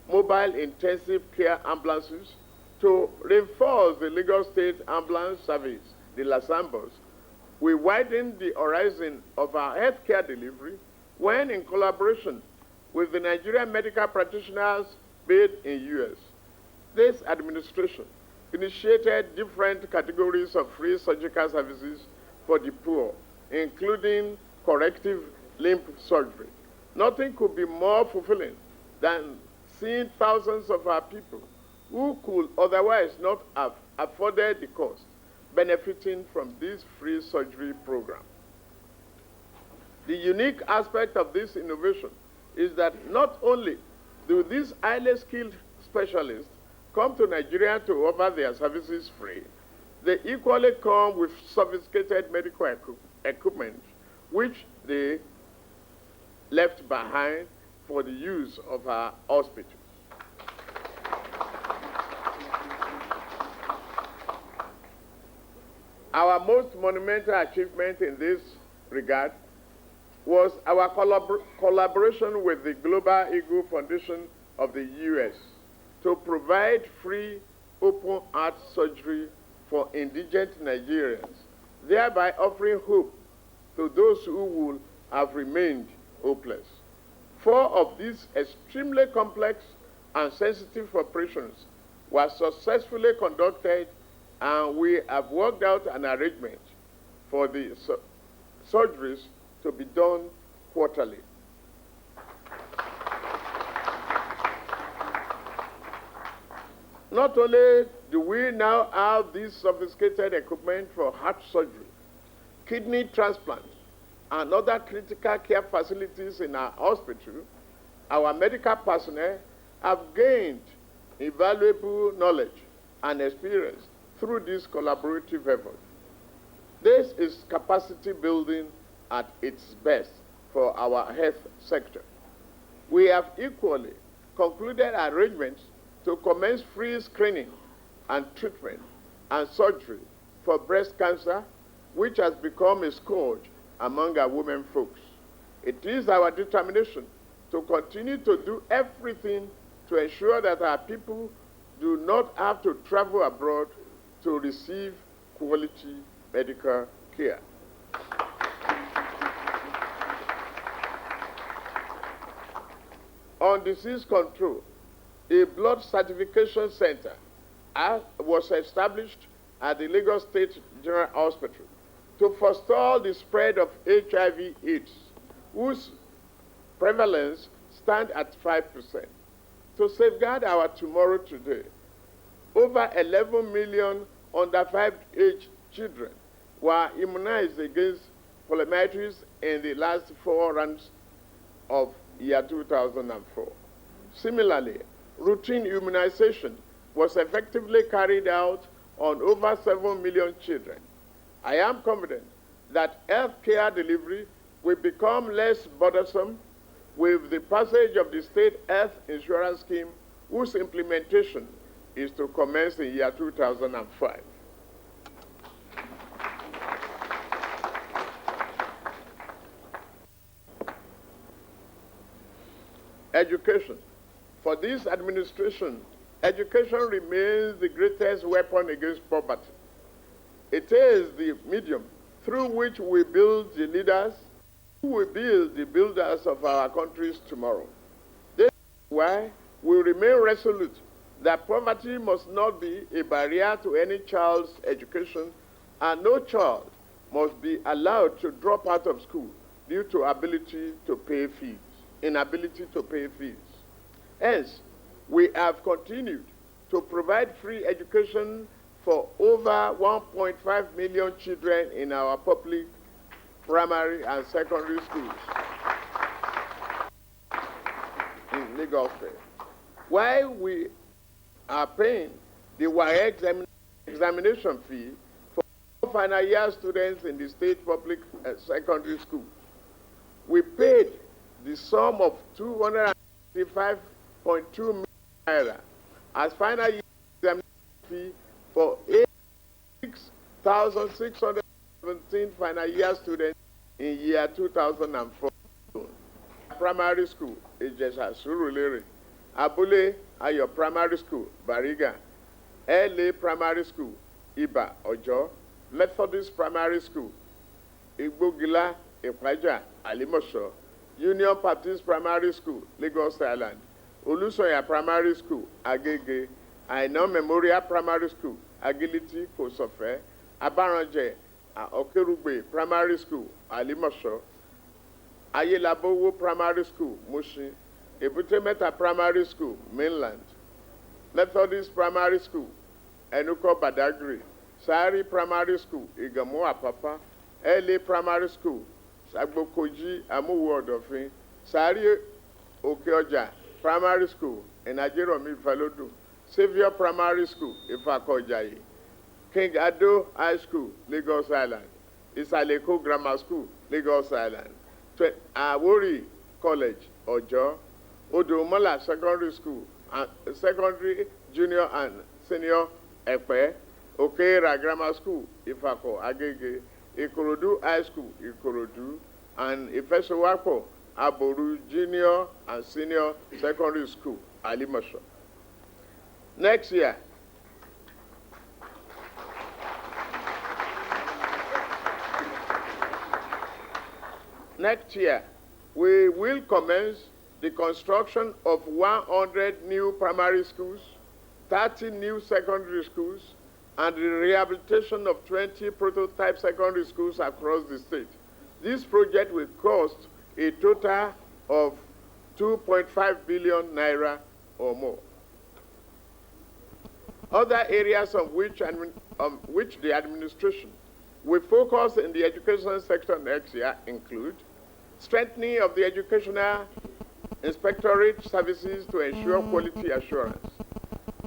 mobile intensive care ambulances to reinforce the Lagos State Ambulance Service, the LASAMBOS. We widened the horizon of our healthcare delivery when, in collaboration with the Nigerian medical practitioners based in US, this administration initiated different categories of free surgical services for the poor, including corrective limb surgery. Nothing could be more fulfilling than seeing thousands of our people who could otherwise not have afforded the cost benefiting from this free surgery program. The unique aspect of this innovation is that not only do these highly skilled specialists come to Nigeria to offer their services free, they equally come with sophisticated medical equipment, which they left behind for the use of our hospitals. Our most monumental achievement in this regard was our collaboration with the Global Eagle Foundation of the US to provide free open heart surgery for indigent Nigerians, thereby offering hope to those who would have remained hopeless. 4 of these extremely complex and sensitive operations were successfully conducted, and we have worked out an arrangement for the surgeries to be done quarterly. Not only do we now have this sophisticated equipment for heart surgery, kidney transplant, and other critical care facilities in our hospital, our medical personnel have gained invaluable knowledge and experience through this collaborative effort. This is capacity building at its best for our health sector. We have equally concluded arrangements to commence free screening and treatment and surgery for breast cancer, which has become a scourge among our women folks. It is our determination to continue to do everything to ensure that our people do not have to travel abroad to receive quality medical care. On disease control, a blood certification center was established at the Lagos State General Hospital to forestall the spread of HIV/AIDS, whose prevalence stands at 5%. To safeguard our tomorrow today, over 11 million under 5 age children were immunized against poliomyelitis in the last 4 rounds of year 2004. Similarly, routine immunization was effectively carried out on over 7 million children. I am confident that health care delivery will become less burdensome with the passage of the State Health Insurance Scheme, whose implementation is to commence in year 2005. Education. For this administration, education remains the greatest weapon against poverty. It is the medium through which we build the leaders who will build the builders of our country's tomorrow. This is why we remain resolute that poverty must not be a barrier to any child's education, and no child must be allowed to drop out of school due to inability to pay fees. Hence, we have continued to provide free education for over 1.5 million children in our public, primary, and secondary schools in Lagos State. While we are paying the WAEC examination fee for all final year students in the state public secondary schools, we paid the sum of 235.2 million naira as final year examination fee for 6,617 final year students in year 2004. Primary school, Ijesha Surulere, Abule Ayo Primary School, Bariga, LA Primary School, Iba, Ojo, Methodist Primary School, Igbogila, Ipaja, Alimosho, Union Baptist Primary School, Lagos Island, Olusoya Primary School, Agege, Aina Memorial Primary School, Agility, Kosofe, Abaranje, Okerugbe Primary School, Alimosho, Ayelabowo Primary School, Mushin, Ebute Meta Primary School, Mainland, Methodist Primary School, Enuko Badagry, Sari Primary School, Igamu Apapa, LA Primary School, Sagbokoji Amuwo Odofin, Sari Okeoja Primary School, Enajeromi Falodu, Savior Primary School, Ifakojayi, King Ado High School, Lagos Island, Isaleko Grammar School, Lagos Island, Awori College, Ojo, Odumola Secondary School, Secondary, Junior and Senior, Epe, Okera Grammar School, Ifako, Agege, Ikorodu High School, Ikorodu, and Ifesowapo, Aboru Junior and Senior Secondary School, Alimosho. Next year, we will commence the construction of 100 new primary schools, 30 new secondary schools, and the rehabilitation of 20 prototype secondary schools across the state. This project will cost a total of 2.5 billion naira or more. Other areas on which the administration will focus in the education sector next year include strengthening of the educational inspectorate services to ensure quality assurance,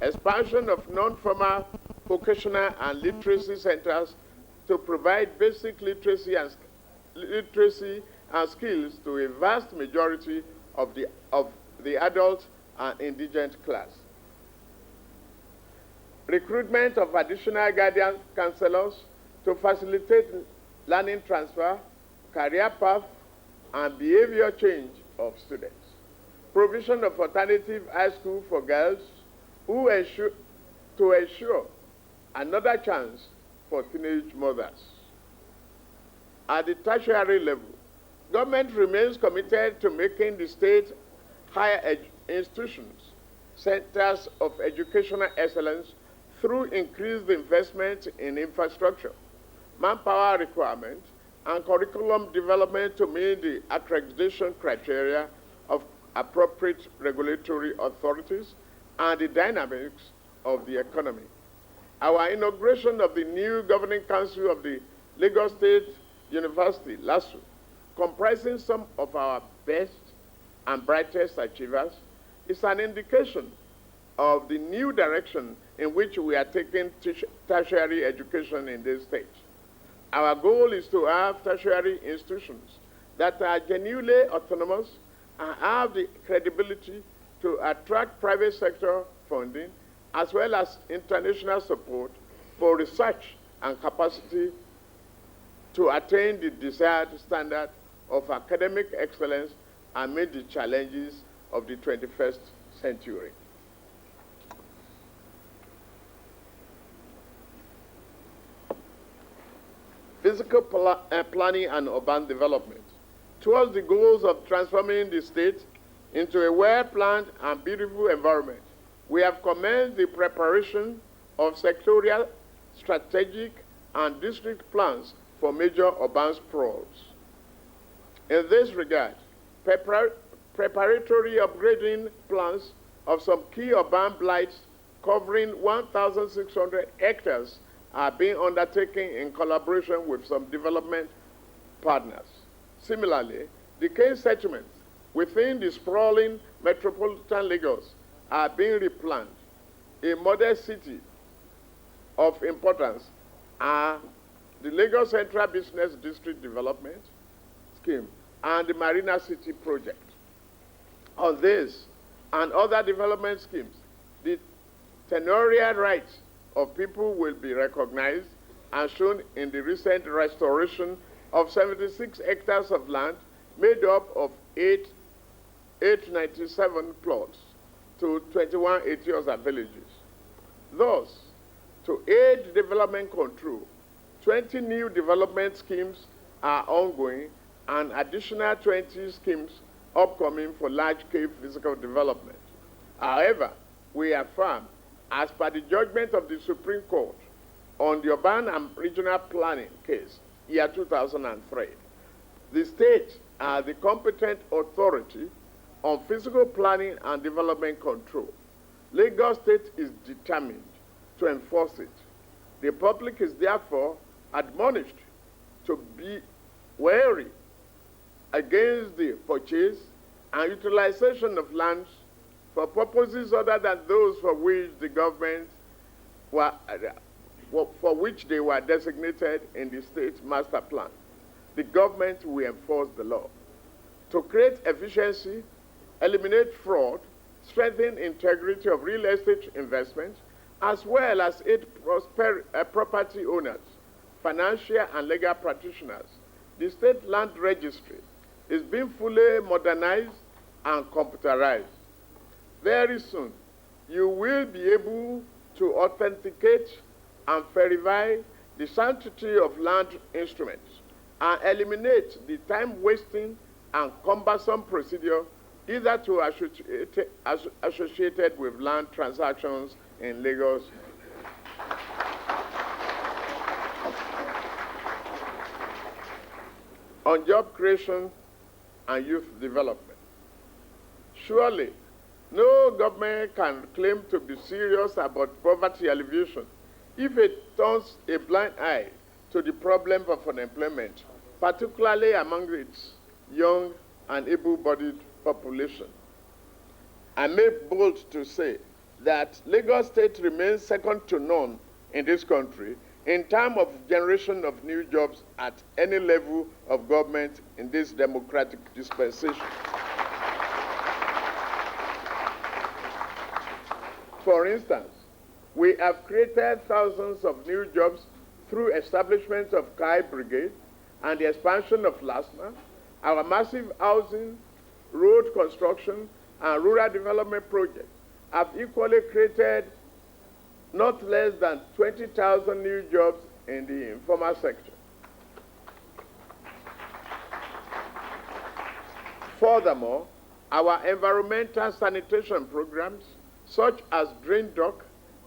expansion of non-formal vocational and literacy centers to provide basic literacy and skills to a vast majority of the adult and indigent class. Recruitment of additional guidance counselors to facilitate learning transfer, career path, and behavior change of students. Provision of alternative high school for girls to ensure another chance for teenage mothers. At the tertiary level, government remains committed to making the state higher institutions centers of educational excellence through increased investment in infrastructure, manpower requirement, and curriculum development to meet the accreditation criteria of appropriate regulatory authorities and the dynamics of the economy. Our inauguration of the new Governing Council of the Lagos State University, LASU, comprising some of our best and brightest achievers, is an indication of the new direction in which we are taking tertiary education in this state. Our goal is to have tertiary institutions that are genuinely autonomous and have the credibility to attract private sector funding as well as international support for research and capacity to attain the desired standard of academic excellence and meet the challenges of the 21st century. Physical planning and urban development. Towards the goals of transforming the state into a well-planned and beautiful environment, we have commenced the preparation of sectorial, strategic, and district plans for major urban sprawls. In this regard, preparatory upgrading plans of some key urban blights covering 1,600 hectares are being undertaken in collaboration with some development partners. Similarly, the cane settlements within the sprawling metropolitan Lagos are being replanted. A model city of importance are the Lagos Central Business District Development Scheme and the Marina City Project. On this and other development schemes, the tenurial rights of people will be recognized and shown in the recent restoration of 76 hectares of land made up of 897 plots to 21 Etiosa villages. Thus, to aid development control, 20 new development schemes are ongoing and additional 20 schemes upcoming for large-scale physical development. However, we affirm, as per the judgment of the Supreme Court on the urban and regional planning case, year 2003, the state as the competent authority on physical planning and development control. Lagos State is determined to enforce it. The public is therefore admonished to be wary against the purchase and utilization of lands for purposes other than those for which the government for which they were designated in the state master plan. The government will enforce the law. To create efficiency, eliminate fraud, strengthen integrity of real estate investment, as well as aid property owners, financial and legal practitioners, the State Land Registry is being fully modernized and computerized. Very soon, you will be able to authenticate and verify the sanctity of land instruments and eliminate the time-wasting and cumbersome procedure either to associated with land transactions in Lagos. On job creation and youth development. Surely, no government can claim to be serious about poverty alleviation if it turns a blind eye to the problem of unemployment, particularly among its young and able-bodied population. I may bold to say that Lagos State remains second to none in this country in terms of generation of new jobs at any level of government in this democratic dispensation. For instance, we have created thousands of new jobs through establishment of Kai Brigade and the expansion of LASMA, our massive housing, road construction, and rural development projects have equally created not less than 20,000 new jobs in the informal sector. Furthermore, our environmental sanitation programs, such as drain dock,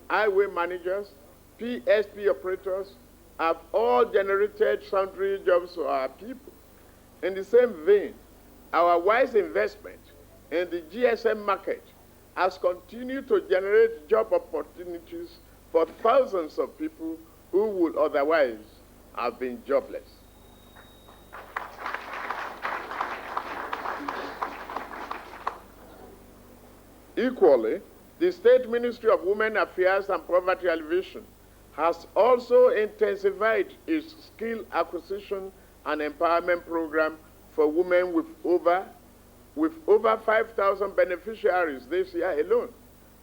highway managers, PSP operators, have all generated sundry jobs for our people. In the same vein, our wise investment in the GSM market has continued to generate job opportunities for thousands of people who would otherwise have been jobless. Equally, the State Ministry of Women Affairs and Poverty Alleviation has also intensified its skill acquisition and empowerment program for women with over 5,000 beneficiaries this year alone.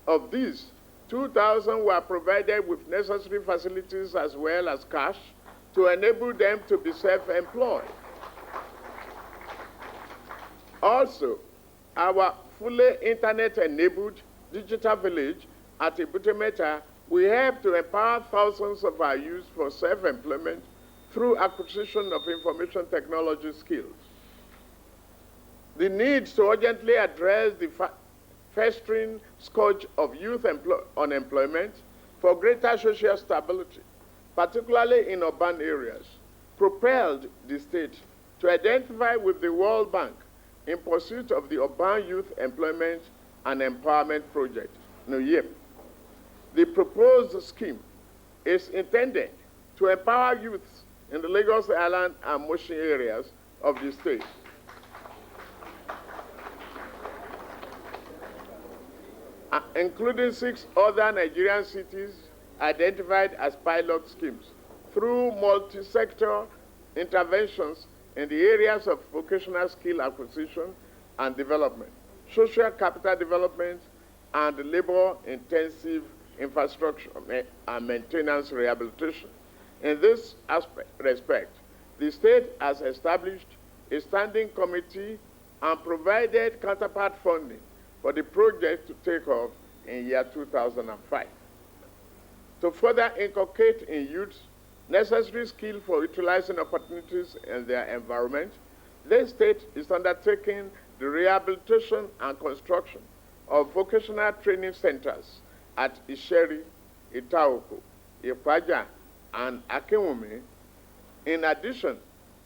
Of these, 2,000 were provided with necessary facilities as well as cash to enable them to be self-employed. Also, our fully internet-enabled digital village at Ibutemeta will help to empower thousands of our youth for self-employment through acquisition of information technology skills. The need to urgently address the festering scourge of youth unemployment for greater social stability, particularly in urban areas, propelled the state to identify with the World Bank in pursuit of the Urban Youth Employment and Empowerment Project, NUYEP. The proposed scheme is intended to empower youths in the Lagos Island and Mushin areas of the state. Including 6 other Nigerian cities identified as pilot schemes through multi-sector interventions in the areas of vocational skill acquisition and development, social capital development, and labor-intensive infrastructure and maintenance rehabilitation. In this respect, the state has established a standing committee and provided counterpart funding for the project to take off in year 2005. To further inculcate in youth necessary skill for utilizing opportunities in their environment, the state is undertaking the rehabilitation and construction of vocational training centers at Isheri, Itaoko, Ikwaja, and Akinwumi. In addition,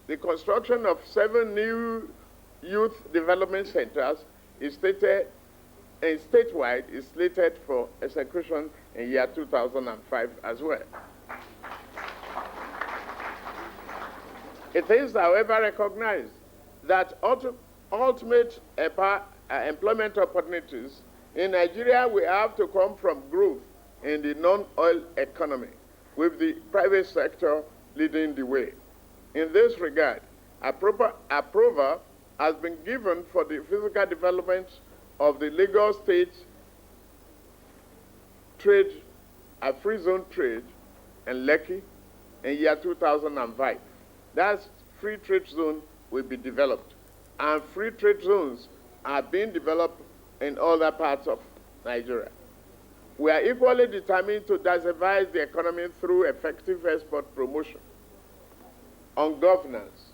the construction of 7 new youth development centers is statewide is slated for execution in year 2005 as well. It is, however, recognized that ultimate employment opportunities in Nigeria will have to come from growth in the non-oil economy, with the private sector leading the way. In this regard, approval has been given for the physical development of the Lagos State trade, a free zone trade in Lekki in year 2005. That free trade zone will be developed, and free trade zones are being developed in other parts of Nigeria. We are equally determined to diversify the economy through effective export promotion. On governance,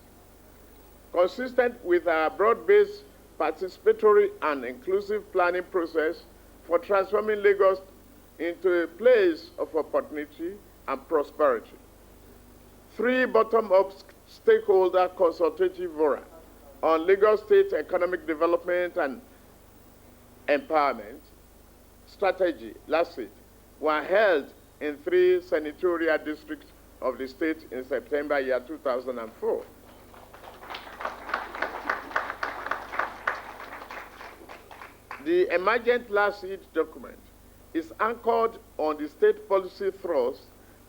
consistent with our broad-based participatory and inclusive planning process for transforming Lagos into a place of opportunity and prosperity, 3 bottom-up stakeholder consultative fora on Lagos State economic development and empowerment strategy, LASIT, were held in 3 senatorial districts of the state in September year 2004. The emergent LASIT document is anchored on the state policy thrust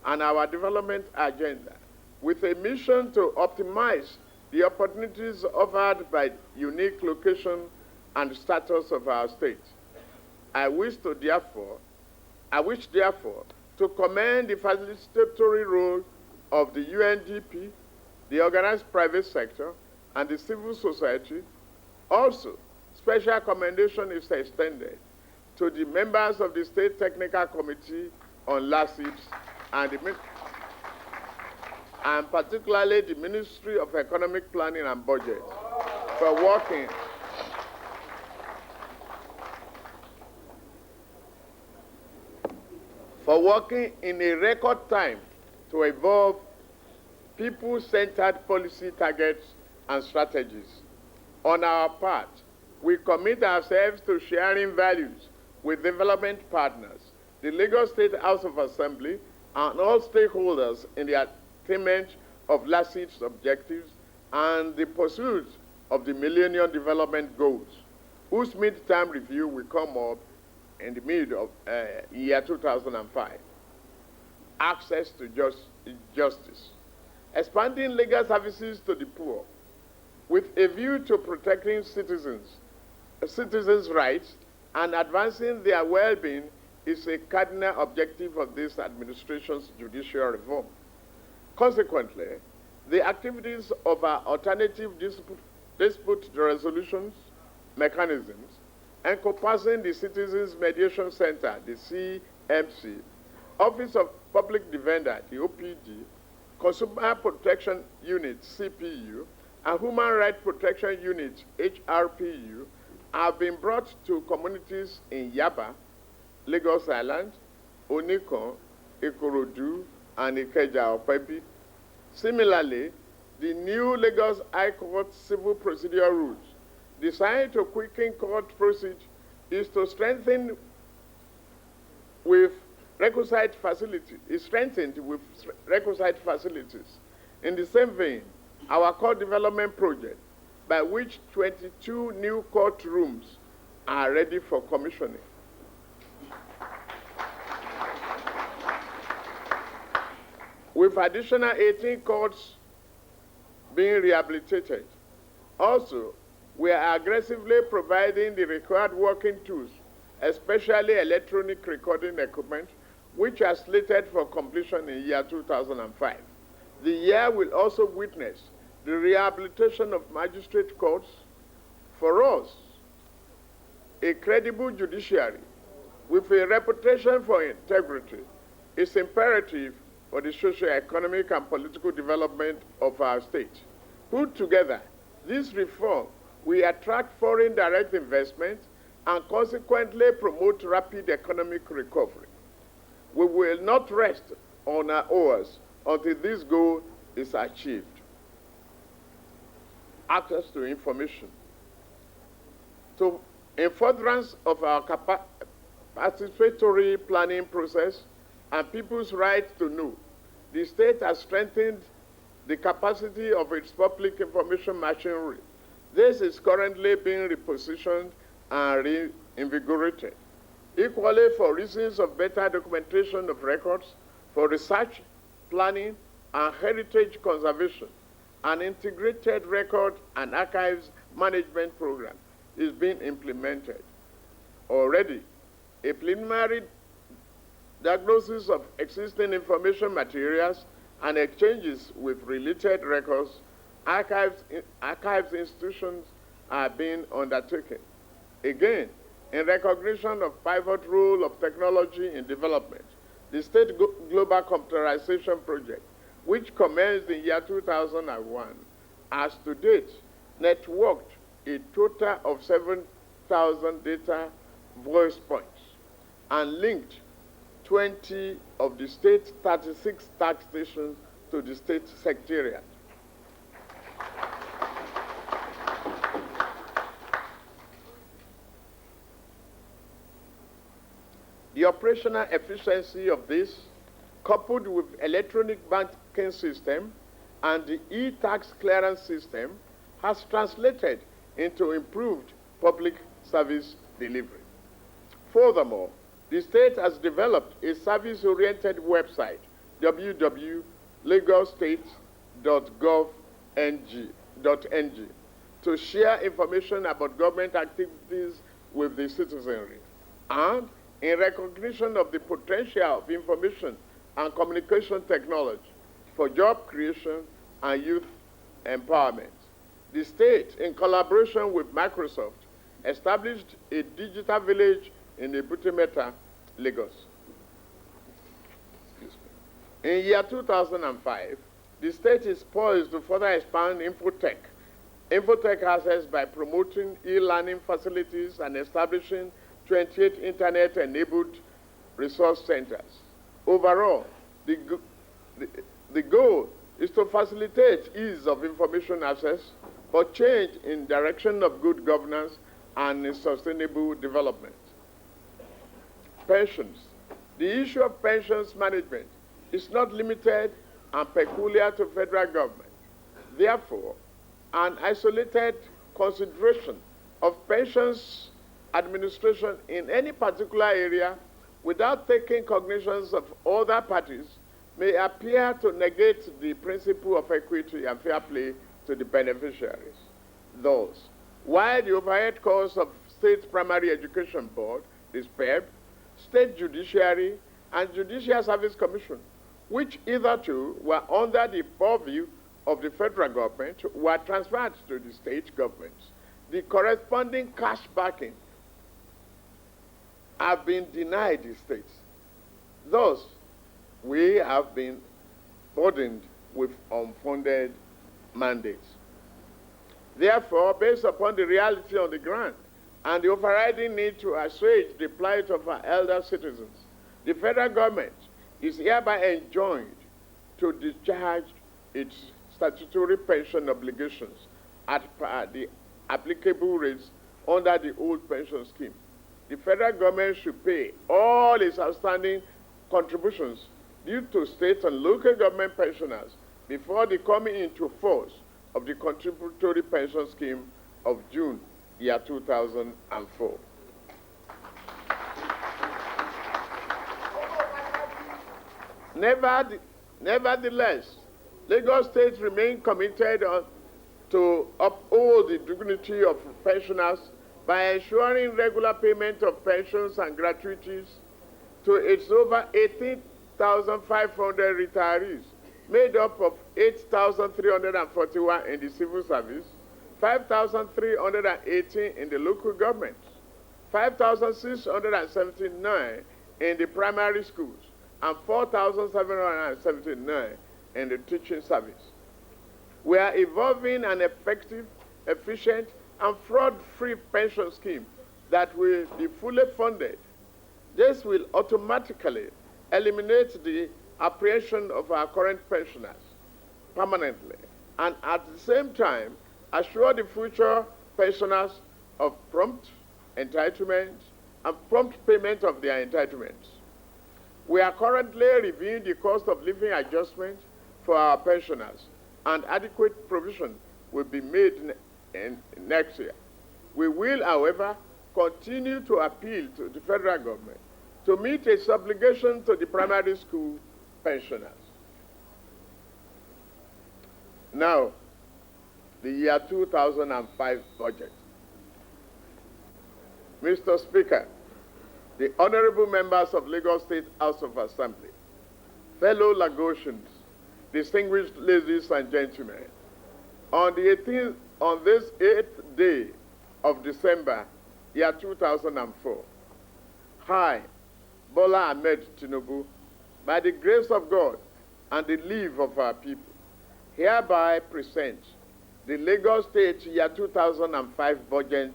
and our development agenda with a mission to optimize the opportunities offered by unique location and status of our state. I wish, therefore, to commend the facilitatory role of the UNDP, the organized private sector, and the civil society. Also, special commendation is extended to the members of the State Technical Committee on LASIPs and particularly the Ministry of Economic Planning and Budget for working in a record time to evolve people-centered policy targets and strategies. On our part, we commit ourselves to sharing values with development partners, the Lagos State House of Assembly, and all stakeholders in the attainment of LASIP's objectives and the pursuit of the Millennium Development Goals, whose mid-term review will come up in the mid of year 2005. Access to justice. Expanding legal services to the poor with a view to protecting citizens' rights and advancing their well-being is a cardinal objective of this administration's judicial reform. Consequently, the activities of our alternative dispute resolutions mechanisms, encompassing the Citizens Mediation Center, the CMC, Office of Public Defender, the OPD, Consumer Protection Unit, CPU, and Human Rights Protection Unit, HRPU, have been brought to communities in Yaba, Lagos Island, Onikon, Ikorodu, and Ikeja Opebi. Similarly, the new Lagos High Court Civil Procedure Rules, designed to quicken court procedure, is to strengthen with requisite facilities. In the same vein, our court development project, by which 22 new courtrooms are ready for commissioning. With additional 18 courts being rehabilitated. Also, we are aggressively providing the required working tools, especially electronic recording equipment, which are slated for completion in year 2005. The year will also witness the rehabilitation of magistrate courts. For us, a credible judiciary with a reputation for integrity is imperative for the socio-economic and political development of our state. Put together, this reform will attract foreign direct investment and consequently promote rapid economic recovery. We will not rest on our oars until this goal is achieved. Access to information. In furtherance of our participatory planning process and people's right to know, the state has strengthened the capacity of its public information machinery. This is currently being repositioned and reinvigorated. Equally, for reasons of better documentation of records, for research, planning, and heritage conservation, an integrated record and archives management program is being implemented. Already, a preliminary diagnosis of existing information materials and exchanges with related records, archives institutions are being undertaken. Again, in recognition of pivot role of technology in development, the State Global Computerization Project, which commenced in year 2001, has to date networked a total of 7,000 data voice points and linked 20 of the state's 36 tax stations to the state secretariat. The operational efficiency of this, coupled with electronic banking system and the e-tax clearance system, has translated into improved public service delivery. Furthermore, the state has developed a service-oriented website www.lagosstates.gov.ng to share information about government activities with the citizenry. And in recognition of the potential of information and communication technology for job creation and youth empowerment, the state, in collaboration with Microsoft, established a digital village in Ebutimeta, Lagos. In year 2005, the state is poised to further expand infotech access by promoting e-learning facilities and establishing 28 internet-enabled resource centers. Overall, the goal is to facilitate ease of information access for change in direction of good governance and in sustainable development. Pensions. The issue of pensions management is not limited and peculiar to federal government. Therefore, an isolated consideration of pensions administration in any particular area without taking cognizance of other parties may appear to negate the principle of equity and fair play to the beneficiaries. Thus, while the overhead costs of State Primary Education Board, the SPEB, State Judiciary, and Judicial Service Commission, which hitherto were under the purview of the federal government, were transferred to the state governments, the corresponding cash backing have been denied the states. Thus, we have been burdened with unfunded mandates. Therefore, based upon the reality on the ground and the overriding need to assuage the plight of our elder citizens, the federal government is hereby enjoined to discharge its statutory pension obligations at the applicable rates under the old pension scheme. The federal government should pay all its outstanding contributions due to state and local government pensioners before the coming into force of the contributory pension scheme of June, year 2004. Nevertheless, Lagos State remains committed to uphold the dignity of pensioners by ensuring regular payment of pensions and gratuities to its over 18,500 retirees, made up of 8,341 in the civil service, 5,318 in the local government, 5,679 in the primary schools, and 4,779 in the teaching service. We are evolving an effective, efficient, and fraud-free pension scheme that will be fully funded. This will automatically eliminate the apprehension of our current pensioners permanently, and at the same time assure the future pensioners of prompt entitlement and prompt payment of their entitlements. We are currently reviewing the cost of living adjustment for our pensioners, and adequate provision will be made next year. We will, however, continue to appeal to the federal government to meet its obligation to the primary school pensioners. Now, the year 2005 budget. Mr. Speaker, the honorable members of Lagos State House of Assembly, fellow Lagosians, distinguished ladies and gentlemen, on this 8th day of December, year 2004, I, Bola Ahmed Tinubu, by the grace of God and the leave of our people, hereby present the Lagos State year 2005 budget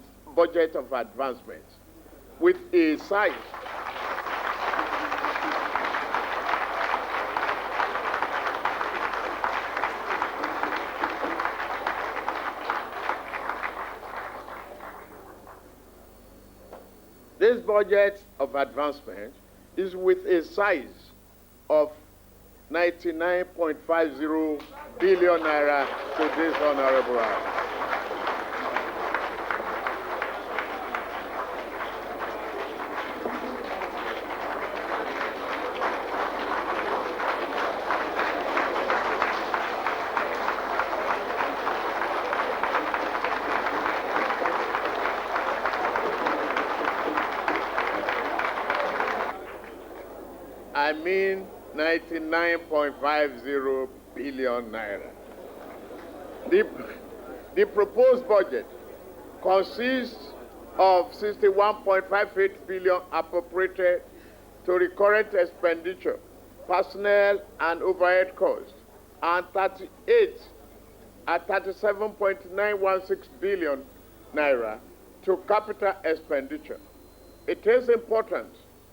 of advancement with a size This budget of advancement is with a size of 99.50 billion naira to this honorable house. I mean 99.50 billion naira. The proposed budget consists of 61.58 billion appropriated to recurrent expenditure, personnel and overhead costs, and 37.916 billion naira to capital expenditure. It is important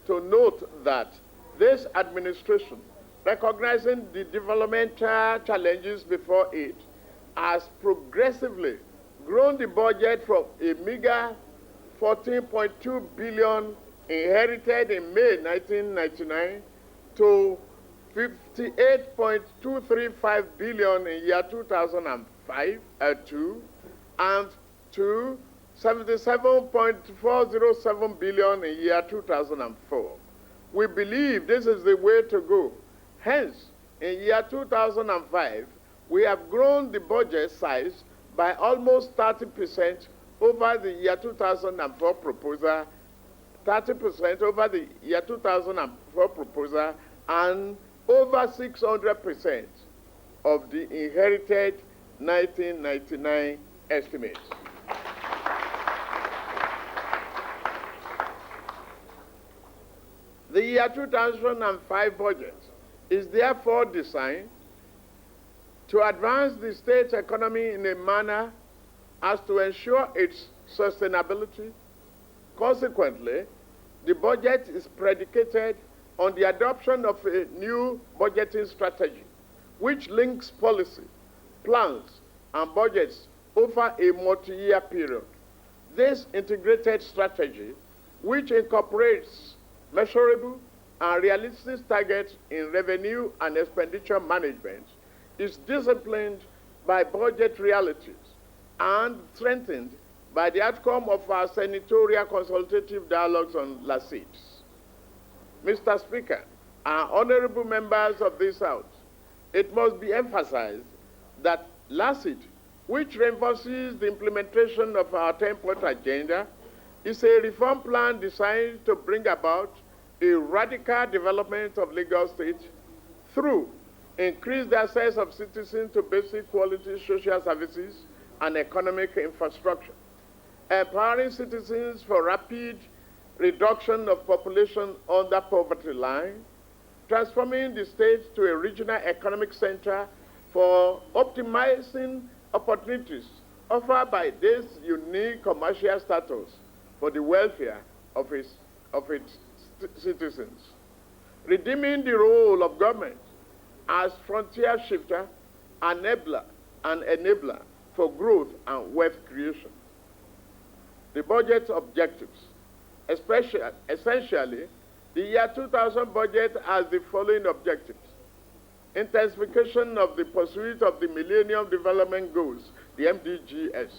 to note that this administration, recognizing the developmental challenges before it, has progressively grown the budget from a meager 14.2 billion inherited in May 1999 to 58.235 billion in year 2005 and to 77.407 billion in year 2004. We believe this is the way to go. Hence, in year 2005, we have grown the budget size by almost 30% over the year 2004 proposal, 30% over the year 2004 proposal, and over 600% of the inherited 1999 estimates. The year 2005 budget is therefore designed to advance the state's economy in a manner as to ensure its sustainability. Consequently, the budget is predicated on the adoption of a new budgeting strategy, which links policy, plans, and budgets over a multi-year period. This integrated strategy, which incorporates measurable and realistic targets in revenue and expenditure management, is disciplined by budget realities and strengthened by the outcome of our senatorial consultative dialogues on LACITs. Mr. Speaker, and honorable members of this House, it must be emphasized that LACIT, which reinforces the implementation of our 10-point agenda, is a reform plan designed to bring about a radical development of Lagos State through increased access of citizens to basic quality social services and economic infrastructure, empowering citizens for rapid reduction of population under poverty line, transforming the state to a regional economic center for optimizing opportunities offered by this unique commercial status for the welfare of its citizens, redeeming the role of government as frontier shifter, enabler for growth and wealth creation. The budget objectives, essentially, the year 2000 budget has the following objectives: intensification of the pursuit of the Millennium Development Goals, the MDGs,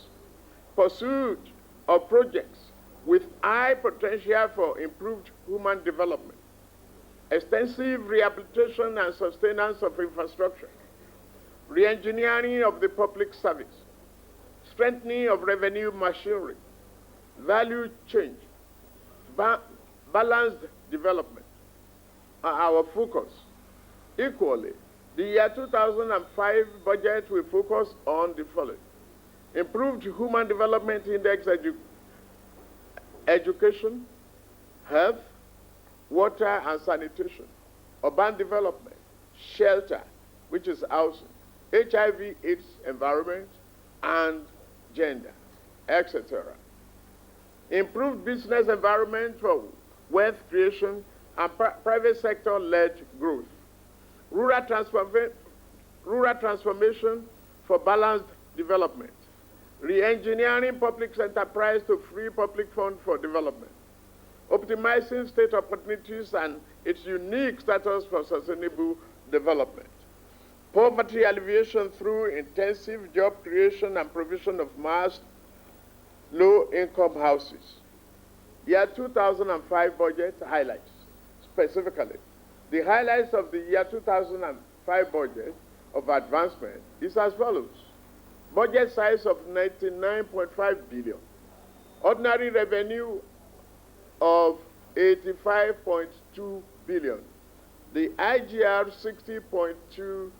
pursuit of projects with high potential for improved human development, extensive rehabilitation and sustenance of infrastructure, re-engineering of the public service, strengthening of revenue machinery, value change, balanced development are our focus. Equally, the year 2005 budget will focus on the following: improved human development index education, health, water and sanitation, urban development, shelter, which is housing, HIV/AIDS environment, and gender, etc. Improved business environment for wealth creation and private sector-led growth. Rural transformation for balanced development. Re-engineering public enterprise to free public funds for development. Optimizing state opportunities and its unique status for sustainable development. Poverty alleviation through intensive job creation and provision of mass low-income houses. Year 2005 budget highlights. Specifically, the highlights of the year 2005 budget of advancement is as follows: budget size of 99.5 billion, ordinary revenue of 85.2 billion, The IGR 60.2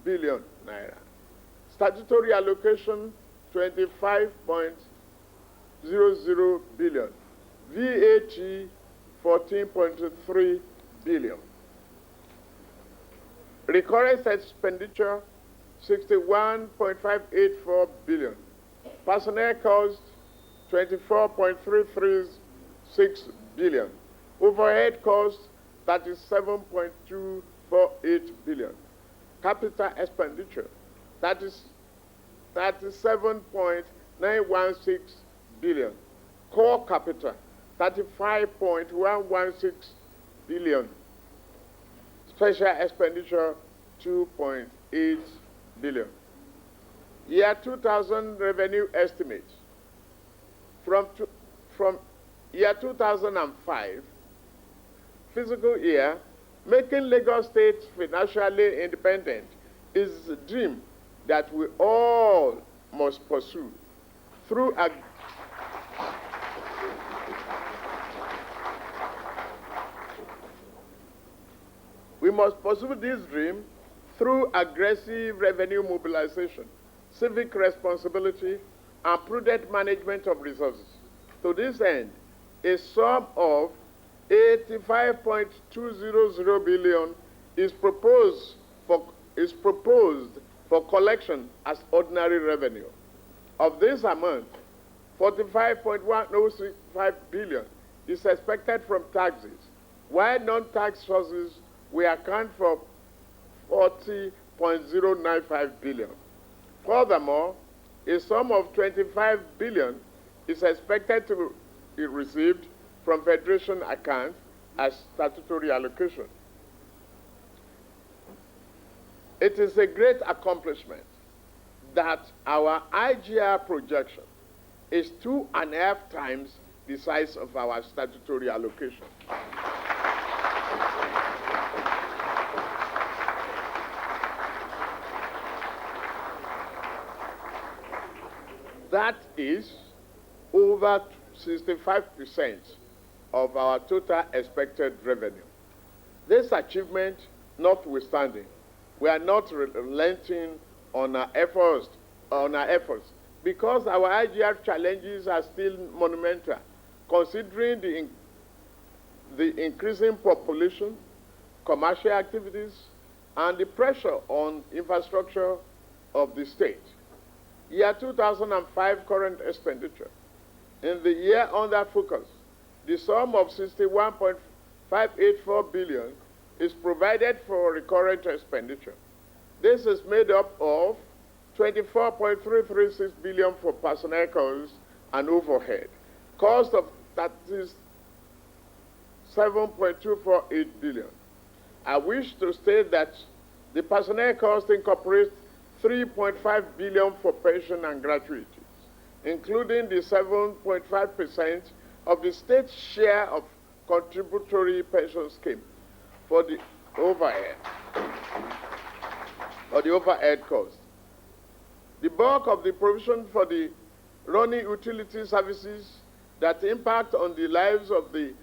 billion naira. Statutory allocation 25.00 billion. VAT 14.3 billion. Recurrent expenditure 61.584 billion. Personnel cost 24.336 billion. Overhead cost 37.248 billion. Capital expenditure that is 37.916 billion. Core capital 35.116 billion. Special expenditure 2.8 billion. Year 2000 revenue estimates. From year 2005, fiscal year, making Lagos State financially independent is a dream that we all must pursue through a We must pursue this dream through aggressive revenue mobilization, civic responsibility, and prudent management of resources. To this end, a sum of 85.200 billion is proposed for collection as ordinary revenue. Of this amount, 45.1065 billion is expected from taxes, while non-tax sources will account for 40.095 billion. Furthermore, a sum of 25 billion is expected to be received from Federation accounts as statutory allocation. It is a great accomplishment that our IGR projection is 2.5 times the size of our statutory allocation. That is over 65% of our total expected revenue. This achievement notwithstanding, we are not relenting on our efforts because our IGR challenges are still monumental, considering the increasing population, commercial activities, and the pressure on infrastructure of the state. Year 2005 current expenditure. In the year under focus, the sum of 61.584 billion is provided for recurrent expenditure. This is made up of 24.336 billion for personnel costs and overhead. Cost of that is 7.248 billion. I wish to state that the personnel cost incorporates 3.5 billion for pension and gratuities, including the 7.5% of the state share of contributory pension scheme for the overhead cost. The bulk of the provision for the running utility services that impact on the lives of the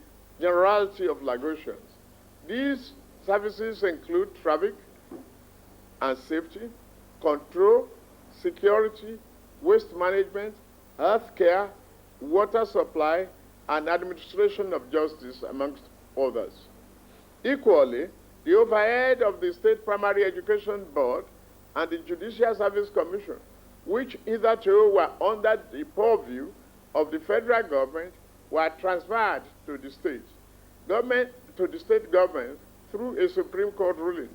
generality of Lagosians. These services include traffic and safety, control, security, waste management, health care, water supply, and administration of justice, amongst others. Equally, the overhead of the State Primary Education Board and the Judicial Service Commission, which hitherto were under the purview of the federal government, were transferred to the state government through a Supreme Court ruling.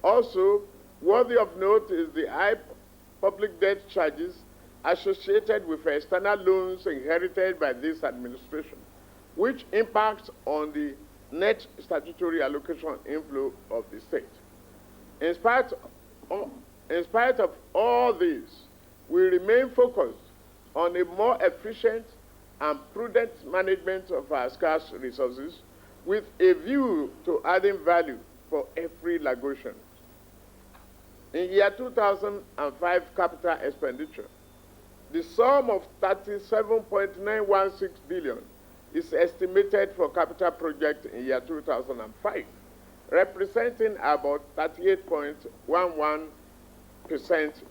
Also, worthy of note is the high public debt charges associated with external loans inherited by this administration, which impacts on the net statutory allocation inflow of the state. In spite of all this, we remain focused on a more efficient and prudent management of our scarce resources with a view to adding value for every Lagosian. In year 2005 capital expenditure, the sum of 37.916 billion is estimated for capital projects in year 2005. representing about 38.11%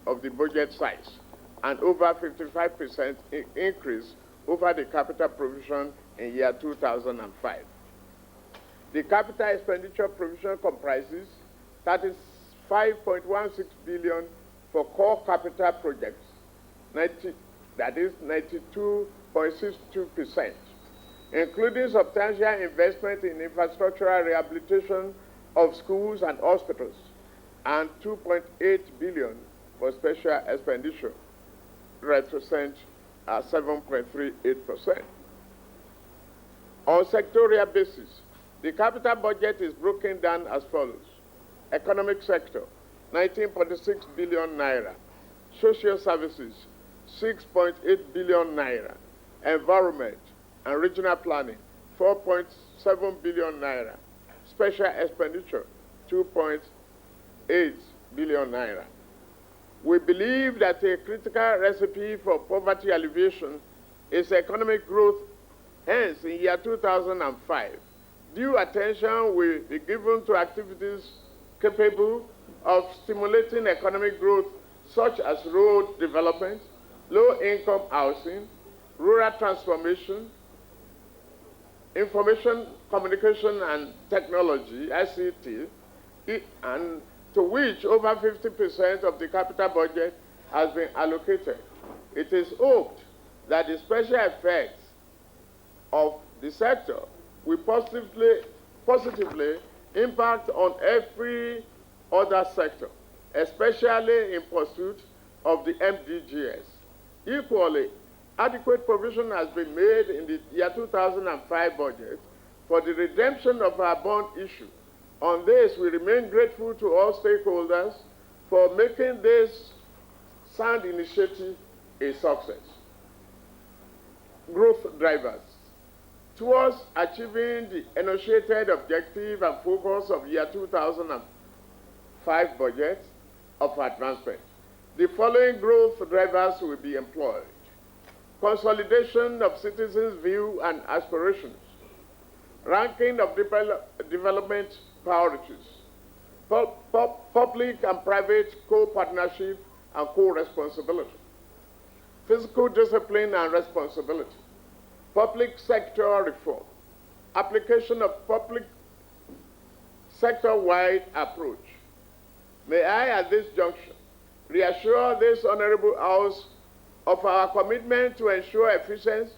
of the budget size, and over 55% increase over the capital provision in year 2005. The capital expenditure provision comprises 35.16 billion for core capital projects, that is 92.62%, including substantial investment in infrastructural rehabilitation of schools and hospitals, and 2.8 billion for special expenditure, represent 7.38%. On sectorial basis, the capital budget is broken down as follows. Economic sector, 19.6 billion naira. Social services, 6.8 billion naira. Environment and regional planning, 4.7 billion naira. Special expenditure, 2.8 billion naira. We believe that a critical recipe for poverty alleviation is economic growth. Hence, in year 2005, due attention will be given to activities capable of stimulating economic growth, such as road development, low-income housing, rural transformation, information, communication, and technology, ICT, and to which over 50% of the capital budget has been allocated. It is hoped that the special effects of the sector will positively impact on every other sector, especially in pursuit of the MDGs. Equally, adequate provision has been made in the year 2005 budget for the redemption of our bond issue. On this, we remain grateful to all stakeholders for making this sound initiative a success. Growth drivers. Towards achieving the enunciated objective and focus of year 2005 budget of advancement, the following growth drivers will be employed. Consolidation of citizens' views and aspirations, ranking of development priorities, public and private co-partnership and co-responsibility, fiscal discipline and responsibility, public sector reform, application of public sector-wide approach. May I, at this juncture, reassure this Honorable House of our commitment to ensure efficient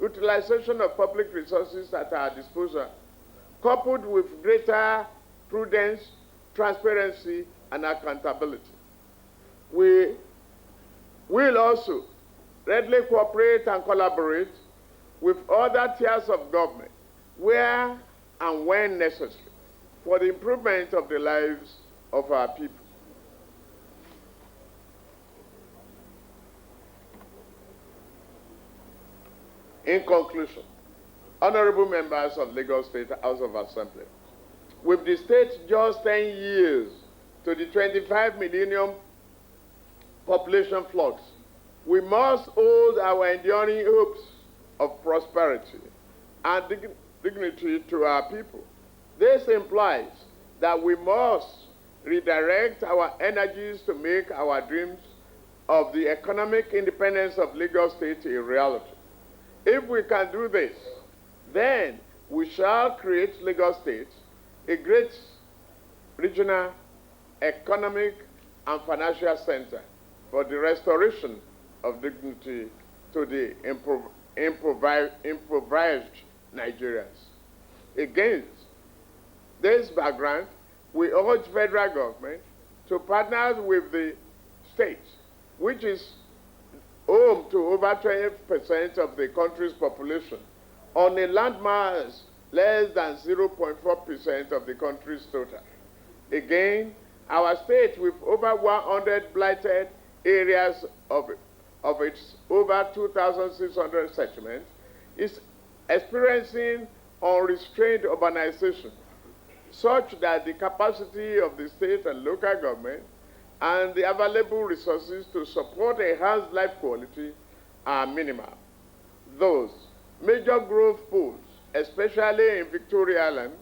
utilization of public resources at our disposal, coupled with greater prudence, transparency, and accountability. We will also readily cooperate and collaborate with other tiers of government where and when necessary for the improvement of the lives of our people. In conclusion, honorable members of Lagos State House of Assembly, with the state just 10 years to the 25 millennium population flux, we must hold our enduring hopes of prosperity and dignity to our people. This implies that we must redirect our energies to make our dreams of the economic independence of Lagos State a reality. If we can do this, then we shall create Lagos State a great regional, economic, and financial center for the restoration of dignity to the impoverished Nigerians. Against this background, we urge federal government to partner with the state, which is home to over 20% of the country's population, on a landmass less than 0.4% of the country's total. Again, our state, with over 100 blighted areas of its over 2,600 settlements, is experiencing unrestrained urbanization, such that the capacity of the state and local government and the available resources to support enhanced life quality are minimal. Those major growth poles, especially in Victoria Island,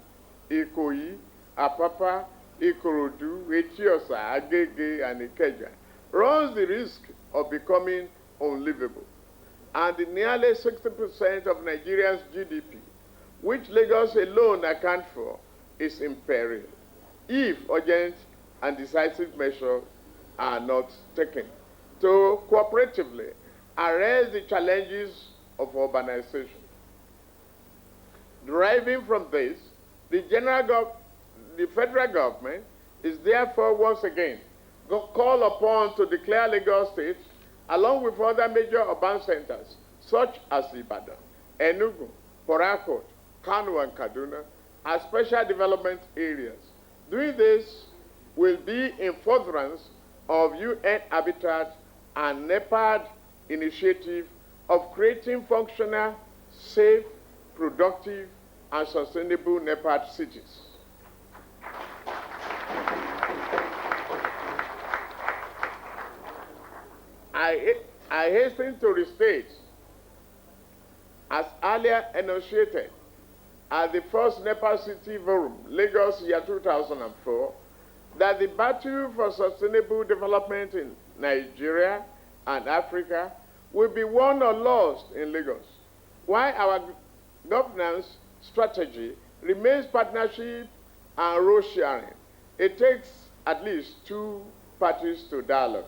Ikoyi, Apapa, Ikorodu, Etiosa, Agege, and Ikeja, runs the risk of becoming unlivable. And nearly 60% of Nigeria's GDP, which Lagos alone accounts for, is in peril if urgent and decisive measures are not taken to cooperatively arrest the challenges of urbanization. Deriving from this, the federal government is therefore once again called upon to declare Lagos State, along with other major urban centers, such as Ibadan, Enugu, Port Harcourt, Kano, and Kaduna, as special development areas. Doing this will be in furtherance of UN Habitat and NEPAD initiative of creating functional, safe, productive, and sustainable NEPAD cities. I hasten to restate, as earlier enunciated at the first NEPAD City Forum, Lagos, year 2004, that the battle for sustainable development in Nigeria and Africa will be won or lost in Lagos, while our governance strategy remains partnership and role sharing. It takes at least two parties to dialogue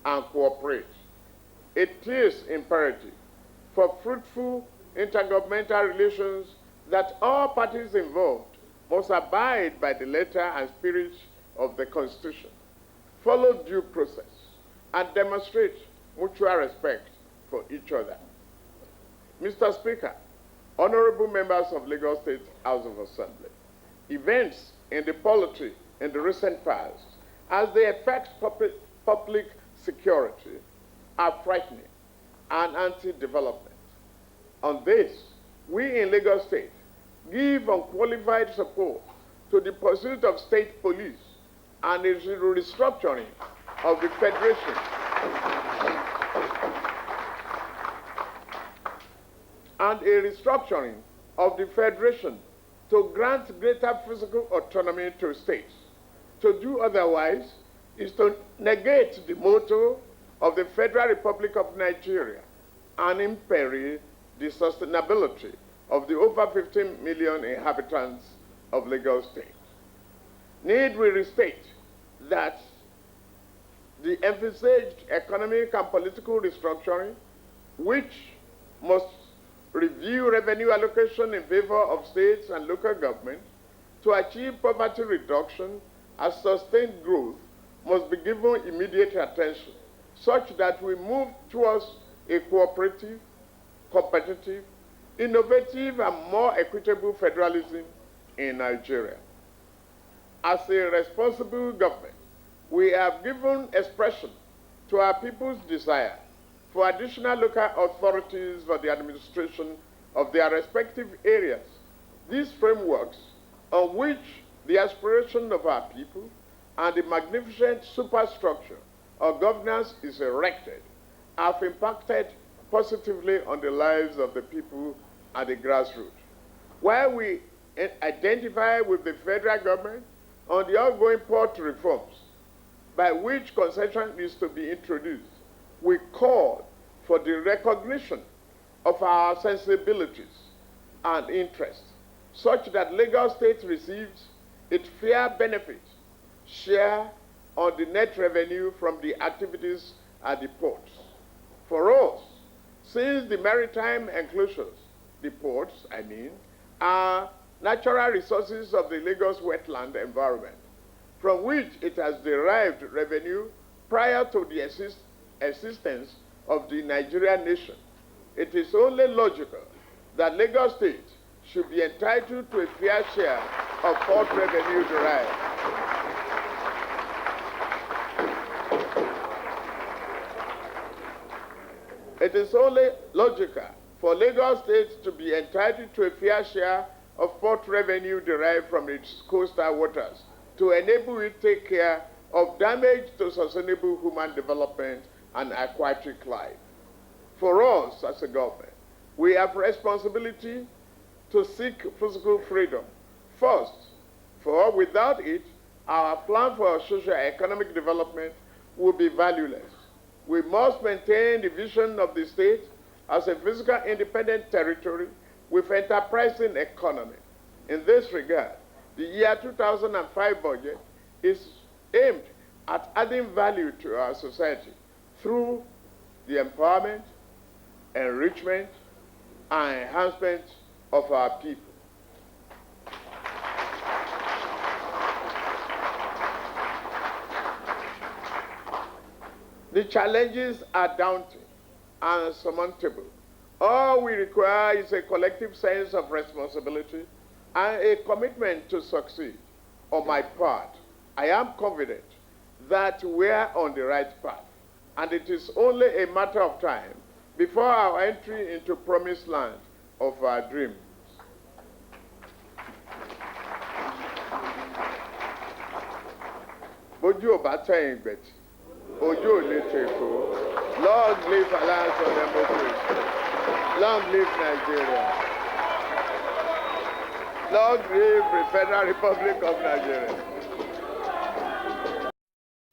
and cooperate. It is imperative for fruitful intergovernmental relations that all parties involved must abide by the letter and spirit of the Constitution, follow due process, and demonstrate mutual respect for each other. Mr. Speaker, honorable members of Lagos State House of Assembly, events in the polity in the recent past, as they affect public security, are frightening and anti-development. On this, we in Lagos State give unqualified support to the pursuit of state police and the restructuring of the Federation to grant greater physical autonomy to states. To do otherwise is to negate the motto of the Federal Republic of Nigeria and imperil the sustainability of the over 15 million inhabitants of Lagos State. Need we restate that the envisaged economic and political restructuring, which must review revenue allocation in favor of states and local governments to achieve poverty reduction and sustained growth, must be given immediate attention, such that we move towards a cooperative, competitive, innovative, and more equitable federalism in Nigeria. As a responsible government, we have given expression to our people's desire for additional local authorities for the administration of their respective areas. These frameworks, on which the aspiration of our people and the magnificent superstructure of governance is erected, have impacted positively on the lives of the people at the grassroots. While we identify with the federal government on the ongoing port reforms by which concession is to be introduced, we call for the recognition of our sensibilities and interests, such that Lagos State receives its fair benefit share on the net revenue from the activities at the ports. For us, since the maritime enclosures, the ports, are natural resources of the Lagos wetland environment, from which it has derived revenue prior to the existence of the Nigerian nation, it is only logical that Lagos State should be entitled to a fair share of port revenue derived. It is only logical for Lagos State to be entitled to a fair share of port revenue derived from its coastal waters to enable it to take care of damage to sustainable human development and aquatic life. For us as a government, we have responsibility to seek physical freedom, first For without it, our plan for socio-economic development will be valueless. We must maintain the vision of the state as a physical independent territory with enterprising economy. In this regard, the year 2005 budget is aimed at adding value to our society through the empowerment, enrichment, and enhancement of our people. The challenges are daunting and surmountable. All we require is a collective sense of responsibility and a commitment to succeed. On my part, I am confident that we are on the right path, and it is only a matter of time before our entry into promised land of our dreams. Bojú ò bá tẹ̀yìn gbẹ̀tì, ojú ò lè tẹ̀kọ́. Long live Alliance for Democracy. Long live Nigeria. Long live the Federal Republic of Nigeria.